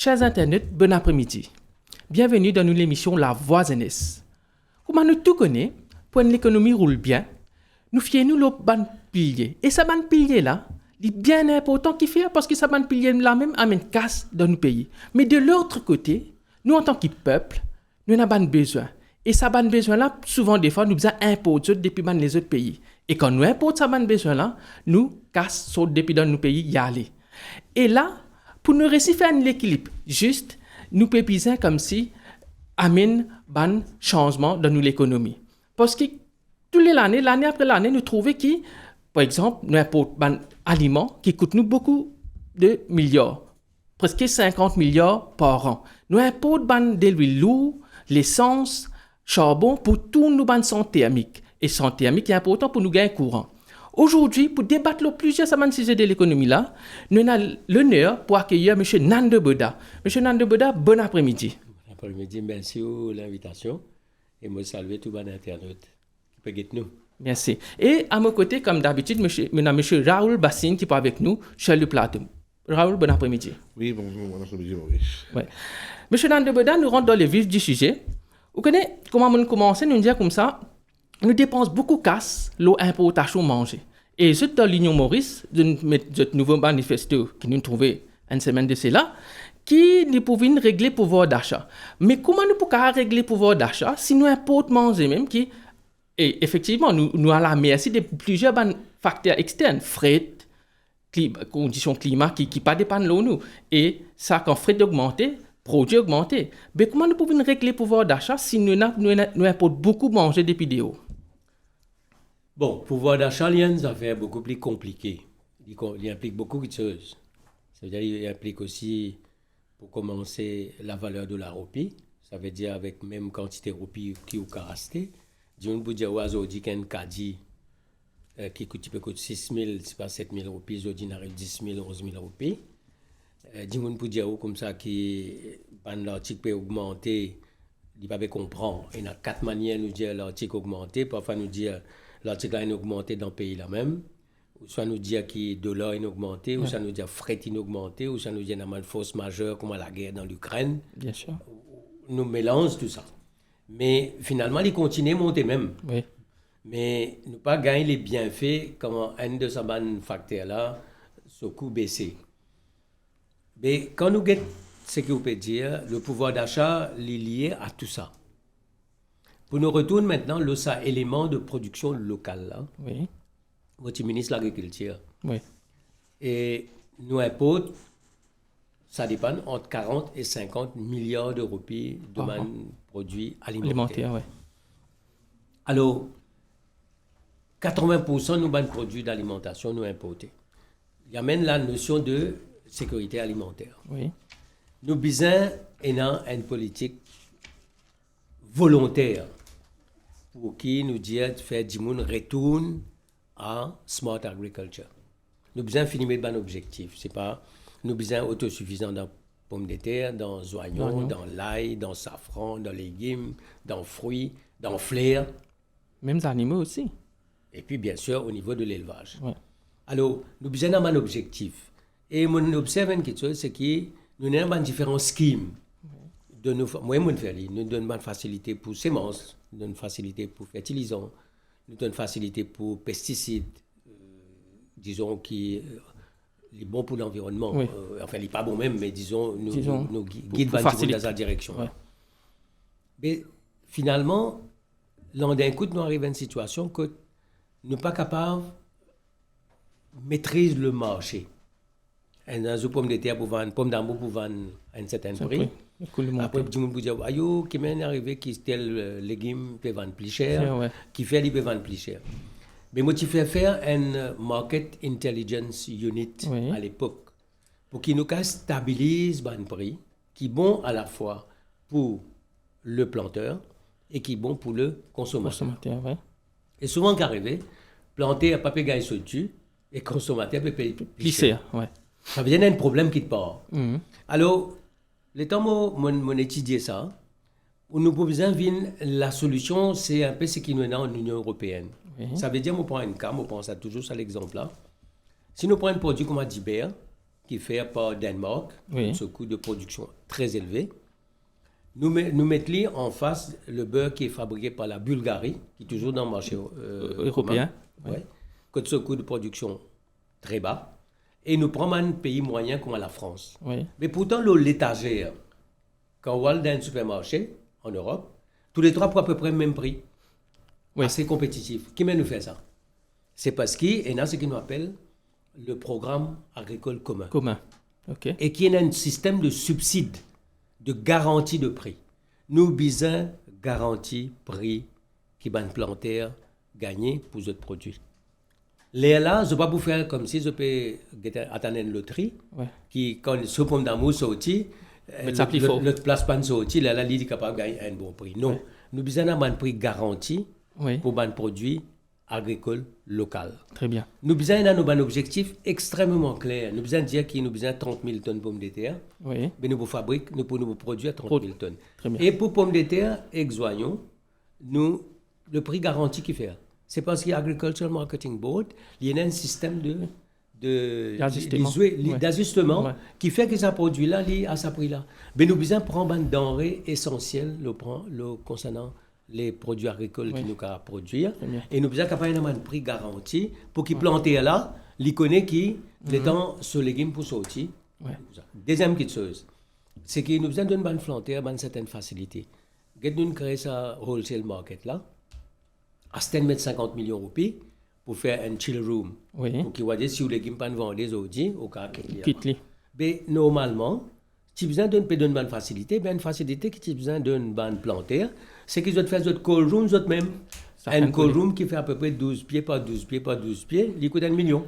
Chers internautes, bon après-midi. Bienvenue dans l'émission La Voix Jeunesse. Comment nous tout connaissons, pour que l'économie roule bien, nous fions le ban pilier. Et ce ban pilier là, il est bien important qui fait parce que ce ban pilier là même amène casse dans nos pays. Mais de l'autre côté, nous en tant que peuple, nous avons besoin. Et ça ban besoin là, souvent des fois, nous besoin importer depuis les autres pays. Et quand nous importons ça ban besoin là, nous casse saute depuis dans nos pays y aller. Et là, pour nous réussir à faire l'équilibre juste, nous pouvons penser comme si amène un changement dans l'économie. Parce que toutes les années, l'année après l'année, nous trouvons que, par exemple, nous importons un aliment qui coûte nous beaucoup de milliards, presque 50 milliards par an. Nous importons de l'huile lourde, l'essence, charbon pour tout nous ban santé thermique. Et santé thermique est important pour nous gagner courant. Aujourd'hui, pour débattre plusieurs sujets de l'économie là, nous avons l'honneur pour accueillir M. Nando Boda. M. Nando Boda, bon après-midi. Bon après-midi, merci pour l'invitation. Et moi, saluer tous les internautes qui peuvent être nous. Merci. Et à mon côté, comme d'habitude, nous avons M. Raoul Bassine qui est avec nous sur le plateau. Raoul, bon après-midi. Oui, bonjour, bon après-midi, Maurice. Ouais. M. Nando Boda, nous rentrons dans le vif du sujet. Vous connaissez comment on commence, nous dire comme ça. Nous dépensons beaucoup de casse, l'eau importation manger. Et c'est dans l'Union Maurice, ce nouveau manifesto que nous trouvons une semaine de cela, qui nous pouvait régler le pouvoir d'achat. Mais comment nous pouvons régler le pouvoir d'achat si nous importons manger même qui, et effectivement, nous à la merci de plusieurs facteurs externes, fret, conditions climat qui pas dépendent de nous. Et ça, quand fret augmente, produits augmentent. Mais comment nous pouvons régler le pouvoir d'achat si nous importons beaucoup manger depuis des hauts? Bon, pouvoir d'achat, il y a une affaire beaucoup plus compliquée. Il implique beaucoup de choses. C'est-à-dire qu'il implique aussi, pour commencer, la valeur de la roupie. Ça veut dire avec même quantité de roupie qui ou carasté. Disons, pour dire, aujourd'hui, qu'il y a un caddie qui coûte 6 000, c'est pas 7 000 roupies, aujourd'hui, il arrive 10 000, 11 000 roupies. Disons, pour dire, comme ça, que l'article peut augmenter, il ne peut pas comprendre. Il y a 4 manières de nous dire l'article augmenter. Parfois, nous dire l'article a augmenté dans le pays là même. Ou soit nous dire que le dollar a augmenté, ou soit nous dire fret a augmenté, ou soit nous dire qu'il y a une force majeure comme la guerre dans l'Ukraine. Bien sûr. Nous mélangeons tout ça. Mais finalement, il continue à monter même. Oui. Mais nous pas gagner les bienfaits comme un de ces facteurs-là, ce coût baissé. Mais quand nous guettons ce que vous pouvez dire, le pouvoir d'achat est lié à tout ça. Pour nous retourner maintenant, le élément de production locale, là, Oui. votre ministre de l'Agriculture. Oui. Et nous importons, ça dépend, entre 40 et 50 milliards de roupies de produits alimentaires. Oui. Alors, 80% de nos produits d'alimentation nous importés. Il y a même la notion de sécurité alimentaire. Oui. Nous besoin une politique volontaire pour qui nous dit de faire du monde retourne à smart agriculture. Nous besoin finir un objectif. C'est pas nous besoin autosuffisant dans pommes de terre, dans oignons, dans l'ail, dans safran, dans légumes, dans fruits, dans fleurs. Même les animaux aussi. Et puis bien sûr au niveau de l'élevage. Ouais. Alors nous besoin d'un objectif. Et mon observe quelque chose, c'est que nous avons différents schemes. Moi, nous donnons une facilité pour semences, nous donnons une facilité pour fertilisants, nous donnons une facilité pour pesticides, disons, qui est bon pour l'environnement. Oui. Enfin, il n'est pas bon même, mais disons, nous guide pour dans sa direction. Ouais. Mais finalement, d'un coup, nous arrivons à une situation que nous ne sommes pas capables de maîtriser le marché. Une pomme de terre pour vendre, une pomme d'amour pour vendre à un certain prix. Après, tout le monde peut dire, ayo, qui m'est arrivé qui tel légume peut vendre plus cher, ouais. qui fait, il peut vendre plus cher. Mais moi, tu fais faire un Market Intelligence Unit à l'époque pour qu'il nous stabilise un prix qui est bon à la fois pour le planteur et qui est bon pour le consommateur. Ouais. Et souvent, qu'arrivé, planter à papier gagne sur dessus et consommateur peut payer plus cher. Ouais. Ça veut dire qu'il y a un problème qui te part. Mm-hmm. Alors, le temps où on étudié ça, nous pouvons voir la solution, c'est un peu ce qui nous est dans l'Union européenne. Ça veut dire, on prend un cas, on pense toujours à l'exemple là. Si nous prenons un produit comme Adibert, qui est fait par Danemark, Oui. ce coût de production très élevé. Nous mettons en face le beurre qui est fabriqué par la Bulgarie, qui est toujours dans le marché Européen. commun. Ouais. Que ce coût de production très bas. Et nous prenons un pays moyen comme la France. Oui. Mais pourtant, l'étagère, quand on va dans un supermarché en Europe, tous les trois pour à peu près le même prix. Oui. Assez compétitif. Qui m'a nous fait ça? C'est parce qu'il y a ce qu'on appelle le programme agricole commun. Commun. OK. Et qui est un système de subside, de garantie de prix. Nous bisons garantie prix qui va planter gagner pour ce produit. Là, je ne vais pas vous faire comme si je peux attendre une loterie, Ouais. qui, quand ce pomme d'amour sorti, Mais ça plie fort. le placement sorti, là, il est capable de gagner un bon prix. Non, nous bisons un prix garanti Oui. pour un produit agricole local. Très bien. Nous avons un objectif extrêmement clair. Nous avons dire qu'il nous avons 30 000 tonnes de pommes de terre. Oui. Mais nous fabriquons, nous pouvons produire 30 000 tonnes. Très bien. Et pour pommes de terre et oignons, nous, le prix garanti qu'il fait. C'est parce qu'il y a Agricultural Marketing Board, il y a un système d'ajustement Ouais. qui fait que ça produit là, à ce prix-là. Mais nous devons prendre une denrée essentielle concernant les produits agricoles Oui. qui nous ont produire. Très bien. Et nous devons capable un prix garanti pour qu'ils plantent là, ils connaissent qui, les temps sur les légumes pour sortir. Ouais. Deuxième petite chose, c'est que nous avons donné une frontière, une certaine facilité. Nous avons créé ça wholesale market là, à 50 millions de roupies pour faire un chill room. Oui. Pour qu'ils voient si les légumes pas vendent des aujourd'hui, au cas qu'il y a. Quitte-les. Mais normalement, si vous avez une bonne facilité, une facilité qui a besoin d'une bonne plantaire, c'est qu'ils ont fait d'autres cold rooms eux-mêmes. Ça Un fait cold coller. room qui fait à peu près 12 pieds par 12 pieds par 12 pieds, il coûte 1 million.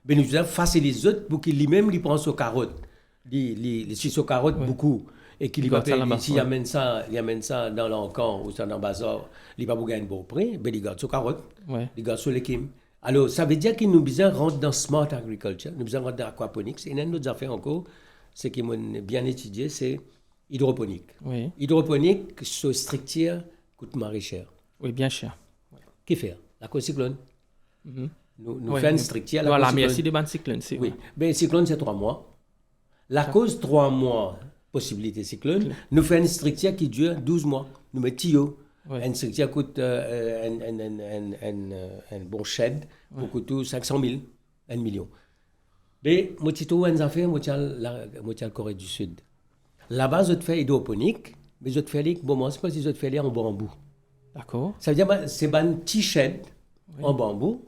Mais nous avons facilité les autres pour qu'ils lui-même ils prennent sur carottes. Les sur carottes beaucoup. Et qu'il Il va garde ça là-bas, s'il ouais. amène ça dans l'encan ou dans le bazar, il va pas gagner un bon prix, mais il garde sur carottes. Ouais. Les gars sur l'équime. Alors, ça veut dire que nous besoin rentrer dans smart agriculture, nous besoin rentrer dans aquaponics. Et une autre affaire encore, c'est qui m'ont bien étudié, c'est hydroponique. Oui. Hydroponique, ce strictière coûte marre cher. Oui, bien cher. Qu'est-ce faire? La cause cyclone. Mhm. Nous Ouais. faisons une strictière. La Voilà, cause merci cyclone. de ban cyclone. C'est Oui. Ben, cyclone, c'est 3 mois. La cause 3 mois, possibilité cyclone, nous faisons une strictière qui dure 12 mois. Nous mettons tuyau. Ouais. Une strictière coûte un bon shed pour coûter 500 000, 1 million. Mais moi, je suis affaire, moi, je Corée du Sud. Là-bas, je fais hydroponique, mais je fais les, bon, c'est pas si je fais les en bambou. D'accord. Ça veut dire que c'est un petit shed en bambou,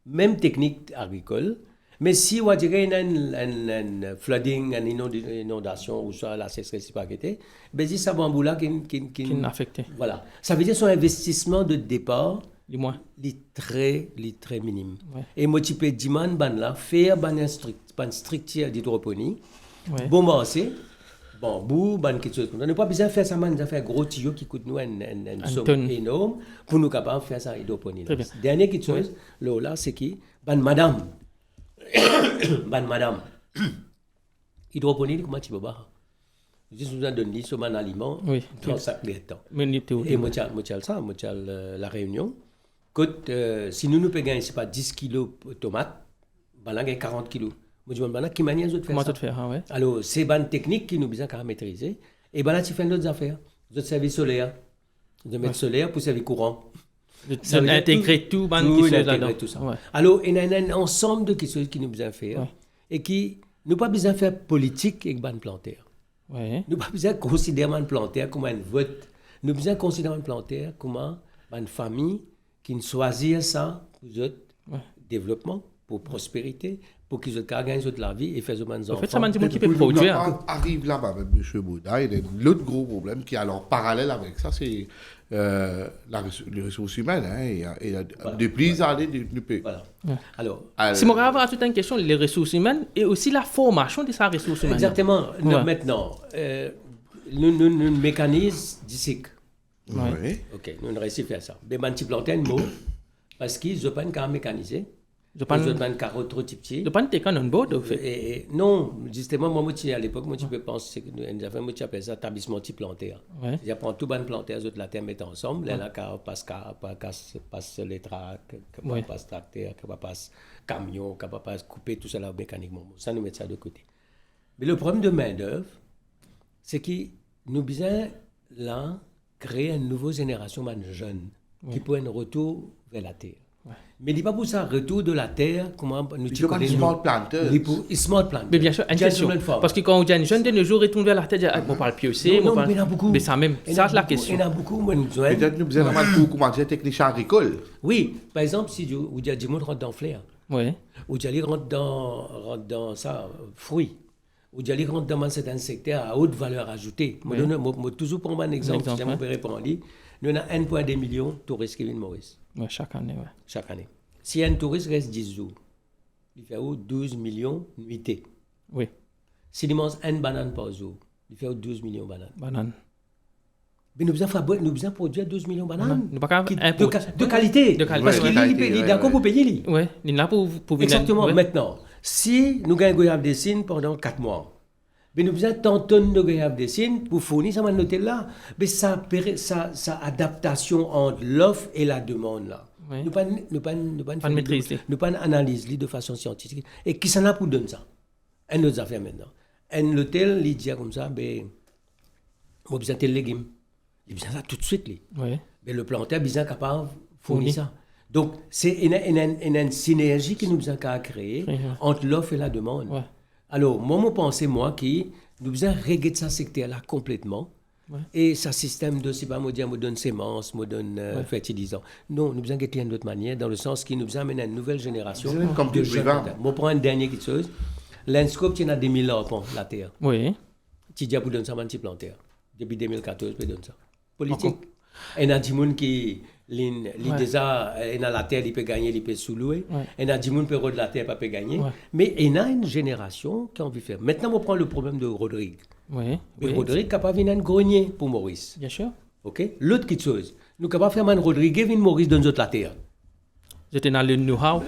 même technique agricole, mais si on dirait un flooding, une inondation ou soit la sécheresse pas été, ben c'est ça bambou-là Qui n'a affecté. voilà. Ça veut dire son investissement de départ, Dis-moi. il est très minime. Ouais. Et moi, tu peux demander ban là, faire ban strictière d'hydroponie, Ouais. bon marché, bambou, ban quelque chose comme ça. On n'a pas besoin de faire ça, man, de faire un gros tuyau qui coûte nous une somme tonne. énorme pour nous capables de faire ça hydroponie. Très bien. Dernière quelque chose, là, c'est qui? Ban madame. Ban madame. Hydroponie, comment tu peux pas? Je vous donne donné sur un aliment, Oui. 35 de temps. Mais il était où? Et moi, la réunion. Coûte, si nous pouvons gagner, c'est pas 10 kilos de tomates, ben là, on gagne 40 kilos. Moi, je me demande, qui manière de faire Comment ça? tu te fais? Ah ouais. Alors, c'est une technique qui nous besoin qu'à maîtriser. Et ben là, tu fais d'autres affaires. D'autres services solaires. De mettre solaire pour servir courant. Ça veut dire Intégrer tout, ban tout, qui se intégrer là-dedans. tout ça. Ouais. Alors, il y a un ensemble de choses qui nous besoin faire. Ouais. Et qui nous pas besoin de faire politique avec ban plantaire. Ouais. Nous pas besoin de considérer un plantaire comme un vote. Nous besoin de considérer un plantaire comme une famille qui choisit ça pour notre Ouais. développement, pour prospérité, pour qu'ils aient gagnent de la vie et faire des enfants. En fait, ça m'a dit qui peut Puis, produire. arrive là-bas, même M. Bouddha, il y a l'autre gros problème qui est alors parallèle avec ça, c'est les ressources humaines. Hein, et depuis les années, Voilà. Alors, Si mon avoir toute une question, les ressources humaines et aussi la formation de ces ressources humaines. exactement. Ouais. Maintenant, nous mécanisons du cycle. Oui. OK, nous réussissons à faire ça. Mais je planter un mot parce qu'ils n'ont pas un carreau mécanisé. Je Ils pense n'ont pas un carreau trop petit. de pas te on board au fait. Et non, justement, moi, à l'époque, moi, tu peux penser que nous avons moi, tu appelles ça établissement type plantaire. Ouais. C'est-à-dire, prendre tout bon plantaire, les autres la terre mettent ensemble, là, passe les tracts, Ouais. passe tracteur, passe camion, passe couper tout ça là mécaniquement. Ça, nous met ça de côté. Mais le problème de main-d'œuvre, c'est que nous besoin là créer une nouvelle génération de jeunes qui pourraient un retour vers la terre. Mais il n'est pas pour ça, retour de la terre, comment nous Ils demandent small planters. Small planters. Mais bien sûr, une question. Parce que quand on dit un jeune de nos jours retourne vers la terre, on parle piocer, Non, mais il y en a beaucoup. Mais ça même, ça c'est la question. Il y en a beaucoup, moi, nous besoin. Peut-être nous besoin de comment dire technicien agricole. Oui, par exemple, si vous dites du monde rentre dans flair, Oui. ou tu rentre dans ça, fruits, ou tu rentre dans certains secteurs à haute valeur ajoutée. Oui. Moi, toujours prendre un exemple, si je ouais. peux répondre, nous avons 1,2 million de touristes qui viennent Maurice. Ouais, chaque année, ouais. Chaque année. Si un touriste reste 10 jours, il fait 12 millions de nuitées. Oui. S'il mange une banane par jour, il fait 12 millions de bananes. Banane. Mais nous besoin produire 12 millions de bananes. Nous pas qu'à De qualité. De qualité, Parce ouais. qu'il est d'accord pour payer. Lui. Ouais, il est là pour venir. Exactement. Ouais. Maintenant, si nous gagnons goyave des signes pendant 4 mois, mais nous avons tant de tonnes de goyave des signes pour fournir ça noter là. Mais ça adaptation entre l'offre et la demande là. Oui. Nous pas maîtriser. nous pas analyse de façon scientifique. Et qui s'en a pour donner ça? Un autre affaire maintenant. Un hôtel, il dit comme ça, ben, on a besoin de légumes. Il a besoin de ça tout de suite. Oui. Mais le planteur a besoin capable de fournir Fournir. ça. Donc, c'est une synergie qui nous a créé entre l'offre et la demande. Ouais. Alors, moi, je pense, que nous devons régler ce secteur-là complètement. Ouais. Et ce système de, c'est pas, moi, dire, me donne sémences, me donne fertilisants. Non, nous devons guetter d'une autre manière, dans le sens qui nous devons amener une nouvelle génération Comme de du jeunes. privat. Moi, pour une dernière petite chose. L'Enscope, il y a des 1000 ans pour la terre. Oui. Tu dis, vous donne ça, un petit planteur. Depuis 2014, vous donne ça. Politique. Et il y a des gens qui, déjà, la terre, il peut gagner, il peut sous-louer. Et il y a des gens qui peuvent de la terre, pas peut gagner. Ouais. Mais il y a une génération qui a envie de faire. Maintenant, on prend le problème de Rodrigue. Oui. Mais Oui. Rodrigue est capable de venir un grenier pour Maurice. Bien sûr. OK? L'autre petite chose, nous sommes capables de faire un Rodrigue et venir Maurice dans la terre. J'étais dans le know-how.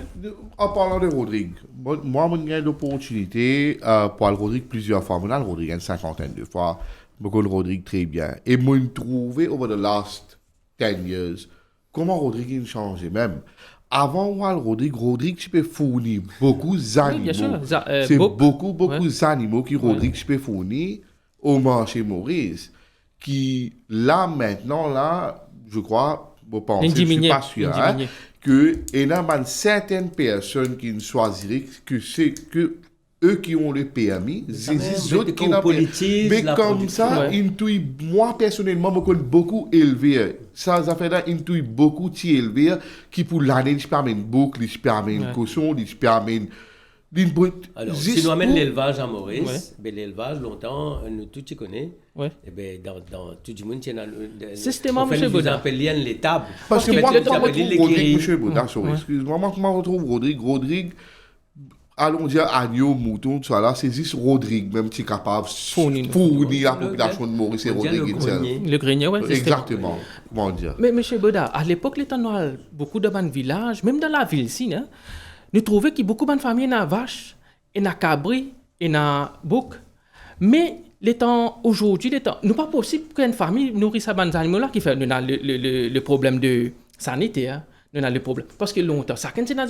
En parlant de Rodrigue, moi, j'ai eu l'opportunité pour le Rodrigue plusieurs fois. Moi, le Rodrigue une cinquantaine de fois. Je connais Rodrigue très bien. Et moi, j'ai trouvé, over the last 10 years, comment Rodrigue a changé même. Avant, moi, le Rodrigue, tu peux fournir beaucoup d'animaux. bien sûr. C'est beaucoup Ouais. d'animaux que Rodrigue tu peux fournir au marché Maurice. Qui, là, maintenant, là, je crois, je pense, je ne suis pas sûr, hein, qu'il y a certaines personnes qui ne choisiraient que c'est que eux qui ont le permis, c'est autres qui n'ont pas. Mais comme ça, moi personnellement, je connais beaucoup éleveurs. Ça fait là, il beaucoup d'éleveurs qui pour l'année, je peux amener une boucle, je peux amener une cochon, je peux amener une brute. Alors, si nous amène l'élevage à Maurice, ben, l'élevage, longtemps, nous tous tu connais. Et ben, dans tout le monde, il y a systématiquement, M. Vous appelez l'étable. Parce que moi, tu quand je appelles retrouve Rodrigue, l'écurie. M. Baudin, excuse-moi, moi, quand je retrouve Rodrigue, allons dire agneau, mouton, tout ça là, c'est juste Rodrigue, même qui est capable de fournir la population de Maurice et Rodrigue. Le grenier, oui. Exactement. Comment dire. Mais M. Boda, à l'époque, les temps, beaucoup de bons villages, même dans la ville ici, hein, nous trouvions qu'il y a beaucoup de familles dans vaches, et dans cabri, et dans bouc. Mais les temps aujourd'hui, les temps, nous pas possible qu'une famille nourrisse ces animaux-là qui fait le problème de sanité. Hein. Nous avons le problème. Parce que longtemps, chacun c'est dans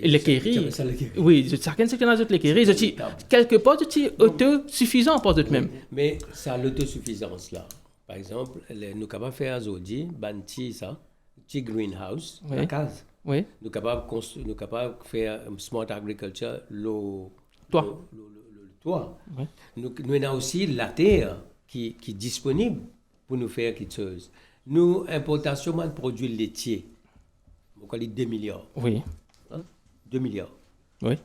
l'équerrie. Oui, chacun c'est dans l'équerrie. Quelque part, c'est autosuffisant pour eux même. Mais ça a l'autosuffisance là. Par exemple, nous sommes capables de faire aujourd'hui, banti ça, petit greenhouse, la case. Oui. Nous sommes capables de faire smart agriculture, le toit. Oui. Nous avons aussi la terre qui est disponible pour nous faire quelque chose. Nous, importation de produits laitiers, on dit 2 milliards. Oui. 2 milliards. Oui.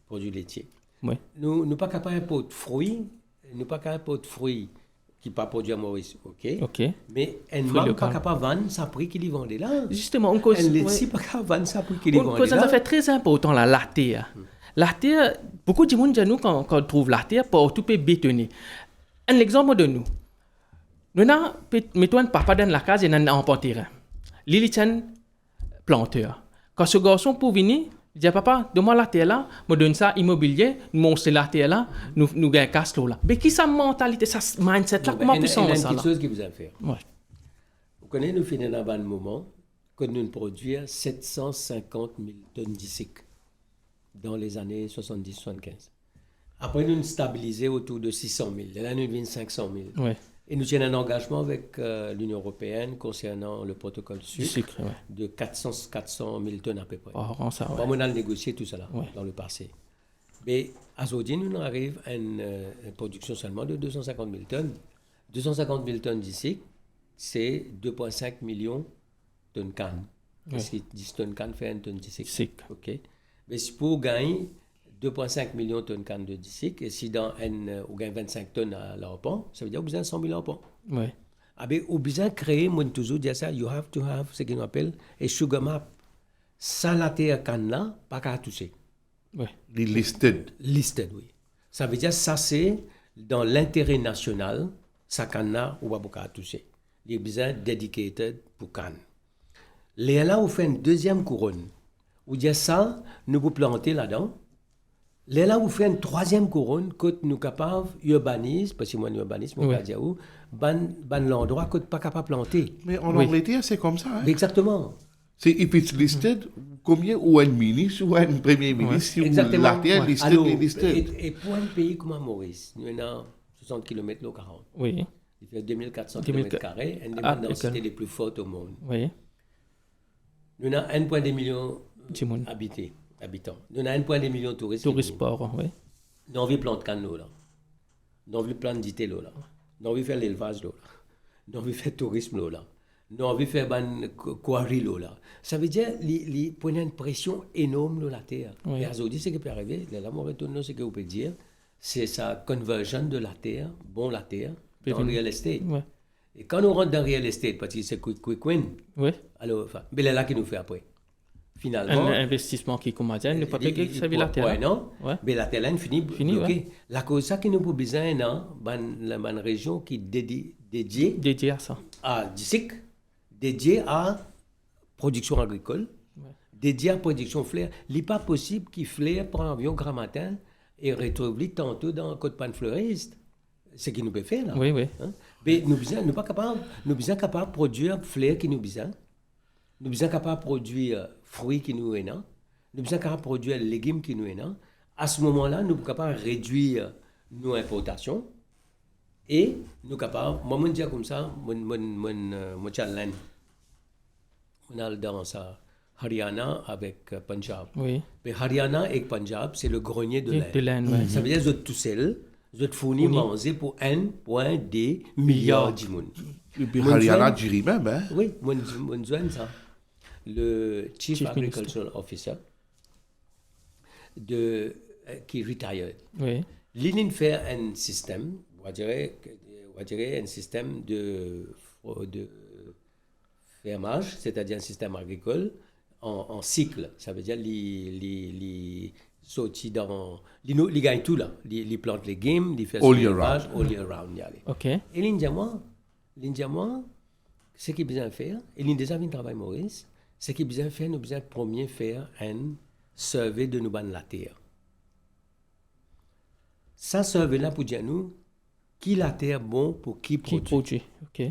Produits laitiers. Oui. Nous ne sommes pas capables d'importer de fruits. Nous ne sommes pas capables d'importer de fruits qui ne sont pas produits à Maurice. OK. Mais elle n'est pas capable de vendre ça prix qu'il y vendait là. Justement, on cause. Elle n'est pas capable de vendre ça prix qu'il y vendait là. Ça fait très important, la terre. La terre, beaucoup de gens disent nous, quand on trouve la terre, pour tout peut bétonner. Un exemple de nous. Nous mettons un papa dans la case et un enfant terrain. Il est un planteur. Quand ce garçon pour venir, il dit papa, donne-moi la terre là, me donne ça immobilier, nous montre la terre là, nous gagnons casse l'eau là. Mais qui sa mentalité, sa mindset là, comment peut-on ça là? Il y a une chose qui vous a fait. Ouais. Vous connaissez, nous finissons dans un moment que nous produisons 750 000 tonnes d'ici dans les années 70-75. Après, nous nous stabilisons autour de 600 000. Là, nous devons 500 000. Ouais. Et nous tenons un engagement avec l'Union européenne concernant le protocole sucre, de 400 000 tonnes à peu près. Ça, on a négocié tout ça là, dans le passé. Mais à aujourd'hui, nous arrivons à une production seulement de 250 000 tonnes. 250 000 tonnes d'ici, c'est 2,5 millions de tonnes canne. Parce que 10 tonnes canne fait une tonne d'ici. Okay. Mais pour gagner 2,5 millions de tonnes canne de d'ici, et si dans on gagne 25 tonnes à l'arpent, ça veut dire qu'on a besoin de 100 000 arpents. Oui. Ah ben, on a besoin de créer, moi, toujours dire ça, you have to have ce qu'on appelle un sugar map. Ça, la terre canne là, pas qu'à toucher. Oui. Listed. Listed, oui. Ça veut dire ça, c'est dans l'intérêt national, ça canne là, on va pas toucher. Il y a besoin dedicated pour canne. Là, on fait une deuxième couronne. On dit ça, nous pouvons planter là-dedans. Là, on fait une troisième couronne, quand nous sommes capables d'urbaniser, parce que moi, l'urbanisme, on va dire où, l'endroit qu'on n'est pas capable de planter. Mais en Angleterre, c'est comme ça. Hein? Exactement. C'est if it's listed, combien ou un ministre ou un premier ministre, si la terre est listed, alors, est listed. Et pour un pays comme Maurice, nous avons 60 km, 40. Oui. Il fait 2400 km², une des densités les plus fortes au monde. Oui. Nous avons 1,2 million habitants. Nous avons 1,2 million de touristes. Touristes pauvres, oui. Nous avons planté de canne là. Nous avons planté de là. Nous avons fait l'élevage là. Nous avons fait le tourisme là. Nous avons fait une quarry là. Ça veut dire qu'il y a une pression énorme sur la terre. Oui. Et aujourd'hui, ce qui peut arriver, là, mon retour, ce que vous pouvez dire, c'est sa conversion de la terre, la terre, dans le real estate. Oui. Et quand on rentre dans le real estate, parce que c'est quick win, oui. alors, mais c'est là qu'il nous fait après. Finalement, un investissement qui commence à ne pas payer que ça vit la terre. Oui, non. Ouais. Mais la terre, elle finit bloquée. Ouais. La cause, ça qui nous a besoin, la région qui est dédiée à ça. À DICIC, dédiée à production agricole, dédiée à production fleur. Il n'est pas possible qu'il fleur prend un avion grand matin et retrouve tantôt dans le côte pan fleuriste. C'est ce qu'il nous peut faire là. Oui, oui. Hein? Mais nous sommes pas capables de produire fleurs qui nous besoin. Nous sommes capables de produire fruits qui nous sont. Nous sommes capables de produire légumes qui nous sont. À ce moment-là, nous sommes capables de réduire nos importations. Et nous sommes capables, moi, je dis comme ça, mon challenge. On a dans ça Haryana avec Punjab. Oui. Mais Haryana et Punjab, c'est le grenier de l'Inde. Oui. Ça veut dire que tout seul, vous fournissez manger pour 1,2 milliard de monde. Et puis Haryana dirait même, hein? Oui, moi, ça. Le Chief Agricultural Officer qui est retired. Oui. Il fait un système, on dirait un système de fermage, c'est-à-dire un système agricole en cycle. Ça veut dire qu'il sortit dans... Il gagne tout là. Il plante les légumes, il fait son élevage, all year round. OK. Et l'India, ce qu'il a besoin de faire, et l'India a un travail Maurice, ce qu'il a besoin de faire, nous besoin de premier faire un survey de nous ban la terre. Ça survey là pour dire nous qui la terre bon pour qui produit. OK.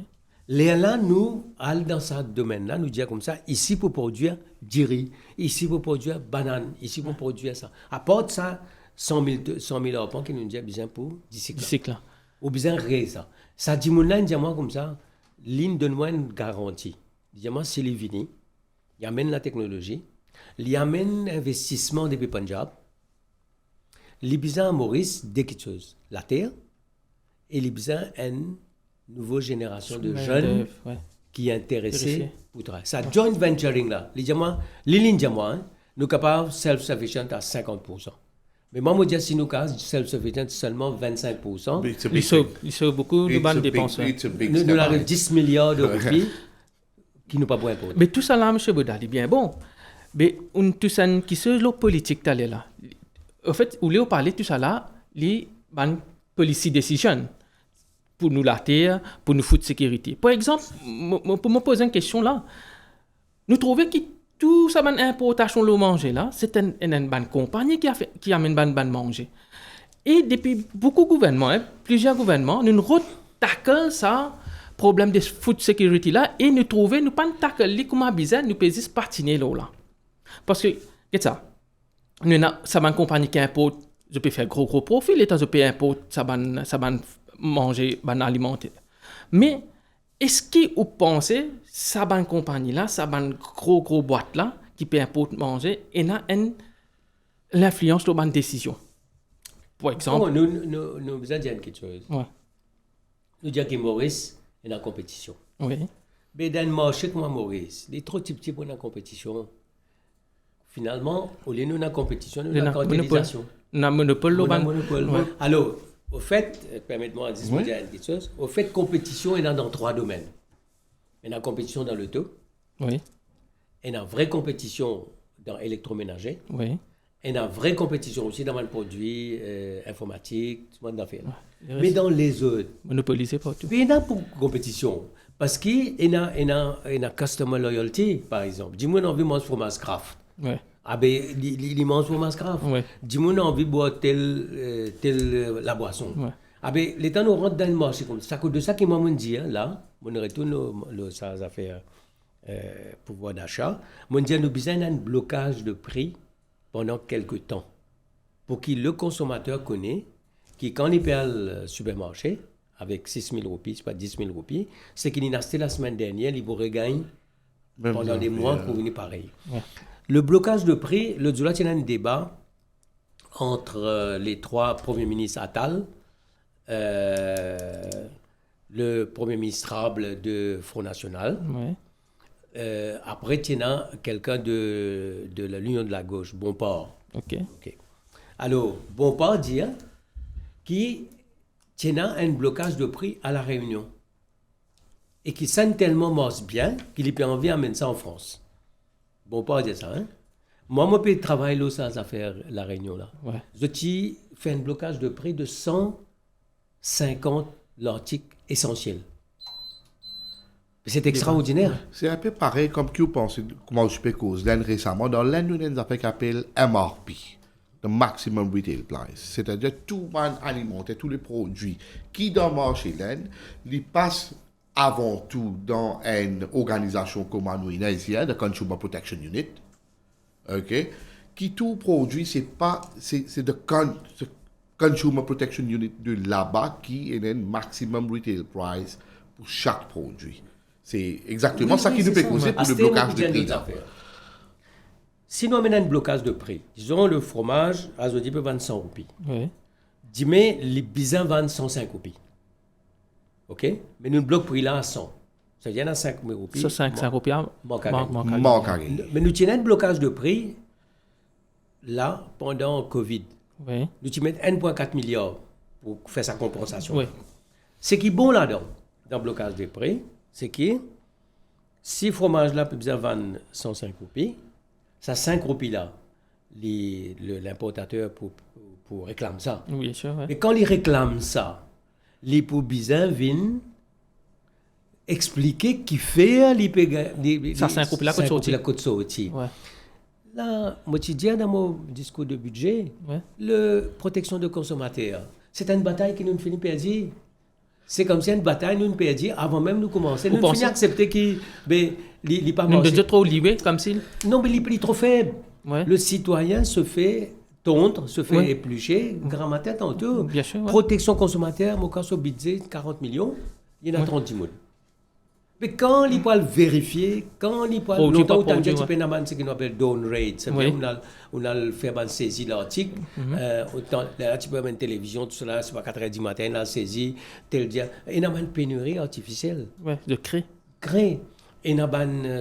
Là nous allons dans ce domaine là nous dire comme ça ici pour produire du riz, ici pour produire banane, ici pour produire ça. À part ça 100 000 arpents qui nous dit besoin pour d'ici là. Ou besoin de ça. Ça dit mon là dit moi comme ça, ligne donne-moi une garantie. Dit moi c'est les vini. Il amène la technologie, il amène l'investissement depuis Punjab, il besoin à Maurice de quelque chose, la terre, et il besoin une nouvelle génération de jeunes qui est intéressés pour travailler. Ça joint venturing là, nous sommes capables de self-sufficient à 50%. Mais moi, je dis si nous sommes self-sufficient seulement 25%. Il faut beaucoup de bonnes dépenses. Nous avons 10 milliards de roupies. Qui nous pas pour importer. Mais tout ça là, M. Bodali, bien bon. Mais tout ça qui se le politique t'allait là. En fait, où on parler tout ça là, les policy decision pour nous la terre, pour nous food sécurité. Par exemple, pour me poser une question là, nous trouvons que tout ça ban importation le manger là, c'est une bonne compagnie qui amène ban manger. Et depuis beaucoup de gouvernements, plusieurs gouvernements, nous tackle ça problème de food security là et nous trouver nous pas tackler comment bizarre nous peut partiner là parce que qu'est-ce ça nous ça une compagnie qui importe je peux faire gros profil, et je peux importer ça ban manger, ban alimenter. Mais, est-ce que vous pensez, ça ban compagnie là, ça ban gros boîte là, qui peut importer manger, et a l'influence sur la décision? Par exemple. Nous vous dire quelque chose. Ouais. Nous disons que Maurice est en compétition. Oui. Mais dans le marché comme Maurice, les trop petits pour la compétition. Finalement, au lieu de nous en compétition, nous avons une cartélisation. Nous avons un monopole. Ouais. Alors, au fait, permettez-moi de dire quelque chose. Au fait, compétition est dans 3 domaines. Il y a une compétition dans le taux. Oui. Il y a une vraie compétition dans l'électroménager. Oui. Il y a une vraie compétition aussi dans le produit informatique, tout le monde en fait. Mais dans les autres, monopolisé partout. Il y a pour compétition. Parce qu'il y a customer loyalty, par exemple. Dis-moi, on a envie de manger fromage Kraft. Ouais. Ah ben, il mange fromage Kraft. Ouais. Dis-moi, on a envie de boire telle la boisson. Ouais. Ah ben, les temps, on rentre dans le marché comme ça. C'est de ça que moi, je dis, là, on retourne ça affaires pouvoir d'achat. Je dis, nous avons besoin d'un blocage de prix pendant quelques temps. Pour que le consommateur connaisse que quand il paye le supermarché, avec 6 000 roupies, c'est pas 10 000 roupies, c'est qu'il a acheté la semaine dernière, il vous regagne pendant des mois pour venir pareil. Ouais. Le blocage de prix, le jour-là, il y a un débat entre les 3 premiers ministres Attal, le premier ministre Rable de Front National. Ouais. Après, il y a quelqu'un de l'Union de la gauche, Bompard. OK. Alors, Bompard dit qu'il y a un blocage de prix à La Réunion et qu'il sent tellement marche bien qu'il a envie d'amener ça en France. Bompard dit ça. Hein? Moi, je peux travailler là, sans faire La Réunion. Là. Ouais. Je fais un blocage de prix de 150 l'article essentiel. C'est extraordinaire. C'est un peu pareil comme que vous pensez, comment je peux causer récemment, dans l'un des affaires qu'on appelle MRP, le Maximum Retail Price. C'est-à-dire tout le monde alimentaire, tous les produits qui dans le marché, ils passent avant tout dans une organisation comme nous, ici, le Consumer Protection Unit, ok, qui tout produit, c'est le Consumer Protection Unit de là-bas qui est un Maximum Retail Price pour chaque produit. C'est exactement ça qui nous peut causer pour le blocage de prix. Si nous amenons un blocage de prix, disons le fromage, Azodi peut vendre 100 roupies. Oui. Dis-moi, les bisins vendent 105 roupies. OK? Mais nous bloquons le prix là à 100. Ça veut dire à 5 roupies. 5 roupies, manque à gagner. Mais nous tenons un blocage de prix là pendant Covid. Oui. Nous y mettons 1,4 milliard pour faire sa compensation. Oui. Ce qui est bon là-dedans, dans le blocage des prix, c'est que si le fromage là peut bien vendre 105 roupies, ça 5 roupies là, l'importateur pour réclame ça. Oui, bien sûr. Ouais. Mais quand il réclame ça, les pour bizarre viennent expliquer qui fait ça 5 roupies là côte sortie. Ouais. Là, moi je dis dans mon discours de budget, ouais. La protection de consommateurs, c'est une bataille que nous finissons par dire. C'est comme si une bataille nous perdit avant même de commencer. Nous finissons accepter qu'il n'est pas marché. Nous devons trop livré comme s'il. Non, mais il est trop faible. Ouais. Le citoyen se fait tondre, se fait éplucher, grammaire tantôt. Bien sûr. Ouais. Protection consommateur, mon cas sur budget 40 millions, il y en a 30 000. Mais quand il peut le vérifier, quand il peut longtemps autant de gens ce qu'on appelle down rate, c'est-à-dire on a le fait saisir l'article, autant là tu peux avoir une télévision, tout cela, c'est pas 4h du matin, on a saisi tel dia, il y a une pénurie artificielle. Ouais, de cré. Et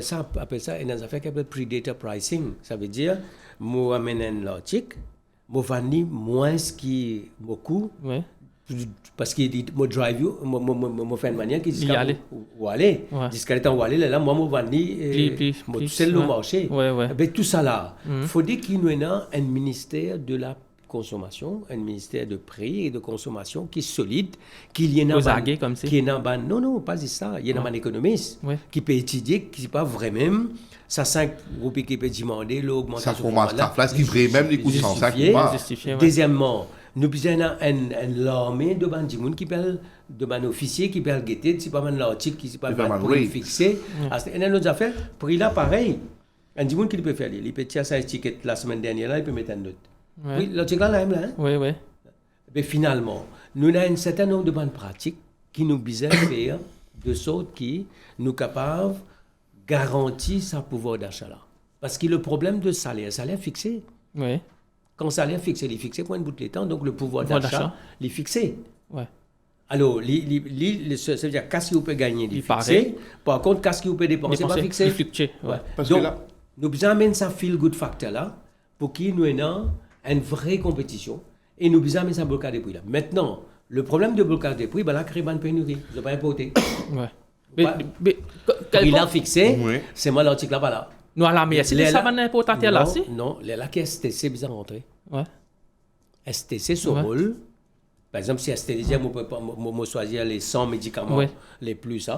ça appelle ça une affaire qui s'appelle predator pricing, ça veut dire moi amène l'article, moi vendre moins qui beaucoup. Ouais. Parce qu'il dit moi drive you moi fait une manière qui dit où aller jusqu'à temps où aller là moi moi vendre moi c'est le marché ben tout ça là faut dire qu'il y a un ministère de la consommation, un ministère de prix et de consommation qui est solide, qu'il y en a qui non pas ça, il y en a un économiste qui peut étudier qui n'est pas vraiment ça 5 roupies qui peut demander l'augmentation ça fromage qui ferait même les coûts de 105 deuxièmement nous avons une armée de bandits qui parlent de ban officiers qui parlent guetter, c'est pas mal l'article qui c'est pas pour fixer. Et dans nos affaires, pour il a pareil. Un dimanche qui peut faire, il peut tirer sa étiquette la semaine dernière là, il peut mettre un note. Ouais. Oui, l'article là, hein? Oui, oui. Mais finalement, nous avons un certain nombre de bonnes pratiques qui nous visent à faire de sorte qui nous capables de garantir sa pouvoir d'achat là. Parce que le problème de salaire fixé. Oui. Quand le salaire fixé, il est fixé pour une bout de temps, donc le pouvoir d'achat, il est fixé. Ouais. Alors, ça veut dire qu'est-ce que vous pouvez gagner, il est fixé. Par contre, qu'est-ce que vous pouvez dépenser, pas fixé. Il fluctue. Ouais. Parce donc, que là, nous avons amené ça feel-good factor là pour qu'il nous ait une vraie compétition et nous avons amené ça blocage des prix là. Maintenant, le problème de blocage des prix, ben là, crée une pénurie. Vous n'avez pas importé. Ouais. Mais il a fixé, Oui. c'est moi l'article là, pas là. Nous, à la mer, c'est ça, on important là, si? Non, là, qui STC besoin de rentrer. Ouais. STC, son rôle, par exemple, si STC, moi choisir les 100 médicaments les plus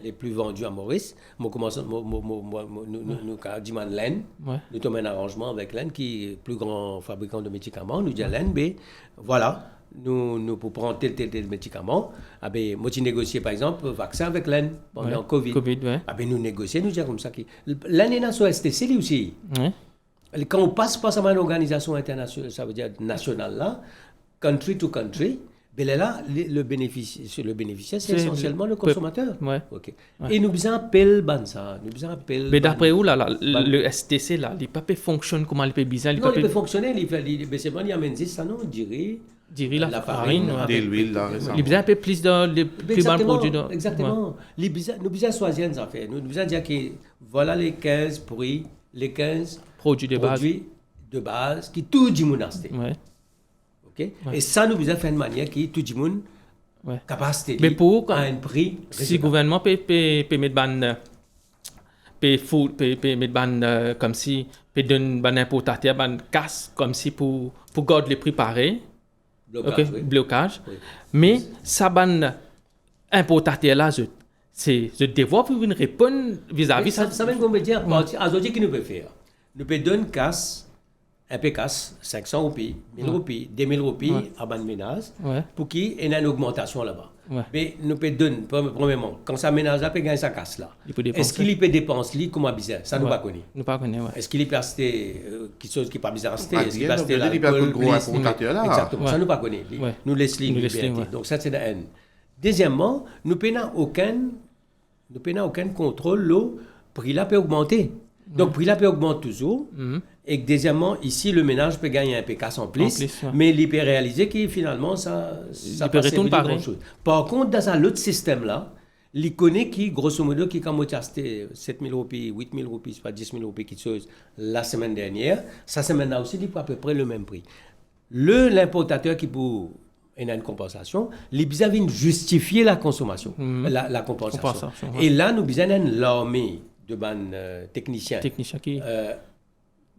les plus vendus à Maurice, nous commençons, nous disons l'EN, nous avons un arrangement avec l'EN qui est le plus grand fabricant de médicaments, nous disons l'EN, mais voilà. Nous pour prendre tel médicament, moi j'ai négocié par exemple vaccin avec l'EN pendant Covid. Nous négocions, nous disons comme ça. L'EN est sur STC lui aussi. Quand on passe par une organisation internationale, ça veut dire nationale là, country to country, là, le bénéficiaire, c'est essentiellement le consommateur. Et nous besoin appeler ça. Mais d'après où, là, le STC, là, il peut fonctionner comment il peut bizarre? Non, il peut fonctionner, c'est bon, il y a même ça, non, la farine, de l'huile, là, récemment. Il y a un peu plus de plus bons produits. Exactement. Nous besoin choisir une affaire. Nous besoin dire que voilà les 15 prix, les 15 produits de base qui tout le monde a acheté. Et ça, nous besoin faire une manière qui tout le monde capacité à un prix. Si le gouvernement peut mettre comme si peut donner un importateur une casse comme si pour garder les prix pareils. Blocage. Mais ça ban importateur là, c'est devoir pour une réponse vis-à-vis ça. Ça même qu'on veut dire, aujourd'hui, qui nous peut faire? Nous peut donner casse, un peu casse, 500 roupies, 1000 roupies, 2000 roupies à ban ménage, pour qu'il y ait une augmentation là-bas. Mais nous peut donner, premièrement, quand ça ménage là, peut gagner sa casse là. Est-ce qu'il peut dépenser comment bizarre? Ça nous pas connaît. Nous pas connaît. Est-ce qu'il peut acheter quelque chose qui n'est pas bizarre acheter? Est-ce qu'il peut acheter l'alcool, gros importateur là? Exactement. Ça nous pas connaît. Nous laisse liberté. Donc ça c'est la haine. Deuxièmement, nous n'avons aucun contrôle, le prix là peut augmenter. Donc le prix là peut augmenter toujours. Et deuxièmement, ici, le ménage peut gagner un peu casse en plus, mais il peut réaliser que finalement, ça peut retourner pareil. Par contre, dans un autre système là, il connaît qui, grosso modo, qui quand tu as acheté 7 000 roupies, 8 000 roupies, pas 10 000 roupies, quelque chose, la semaine dernière, ça semaine-là aussi, il faut à peu près le même prix. L'importateur qui pour une compensation, il besoin de justifier la consommation, la compensation. Et là, nous avons besoin d'une armée de techniciens qui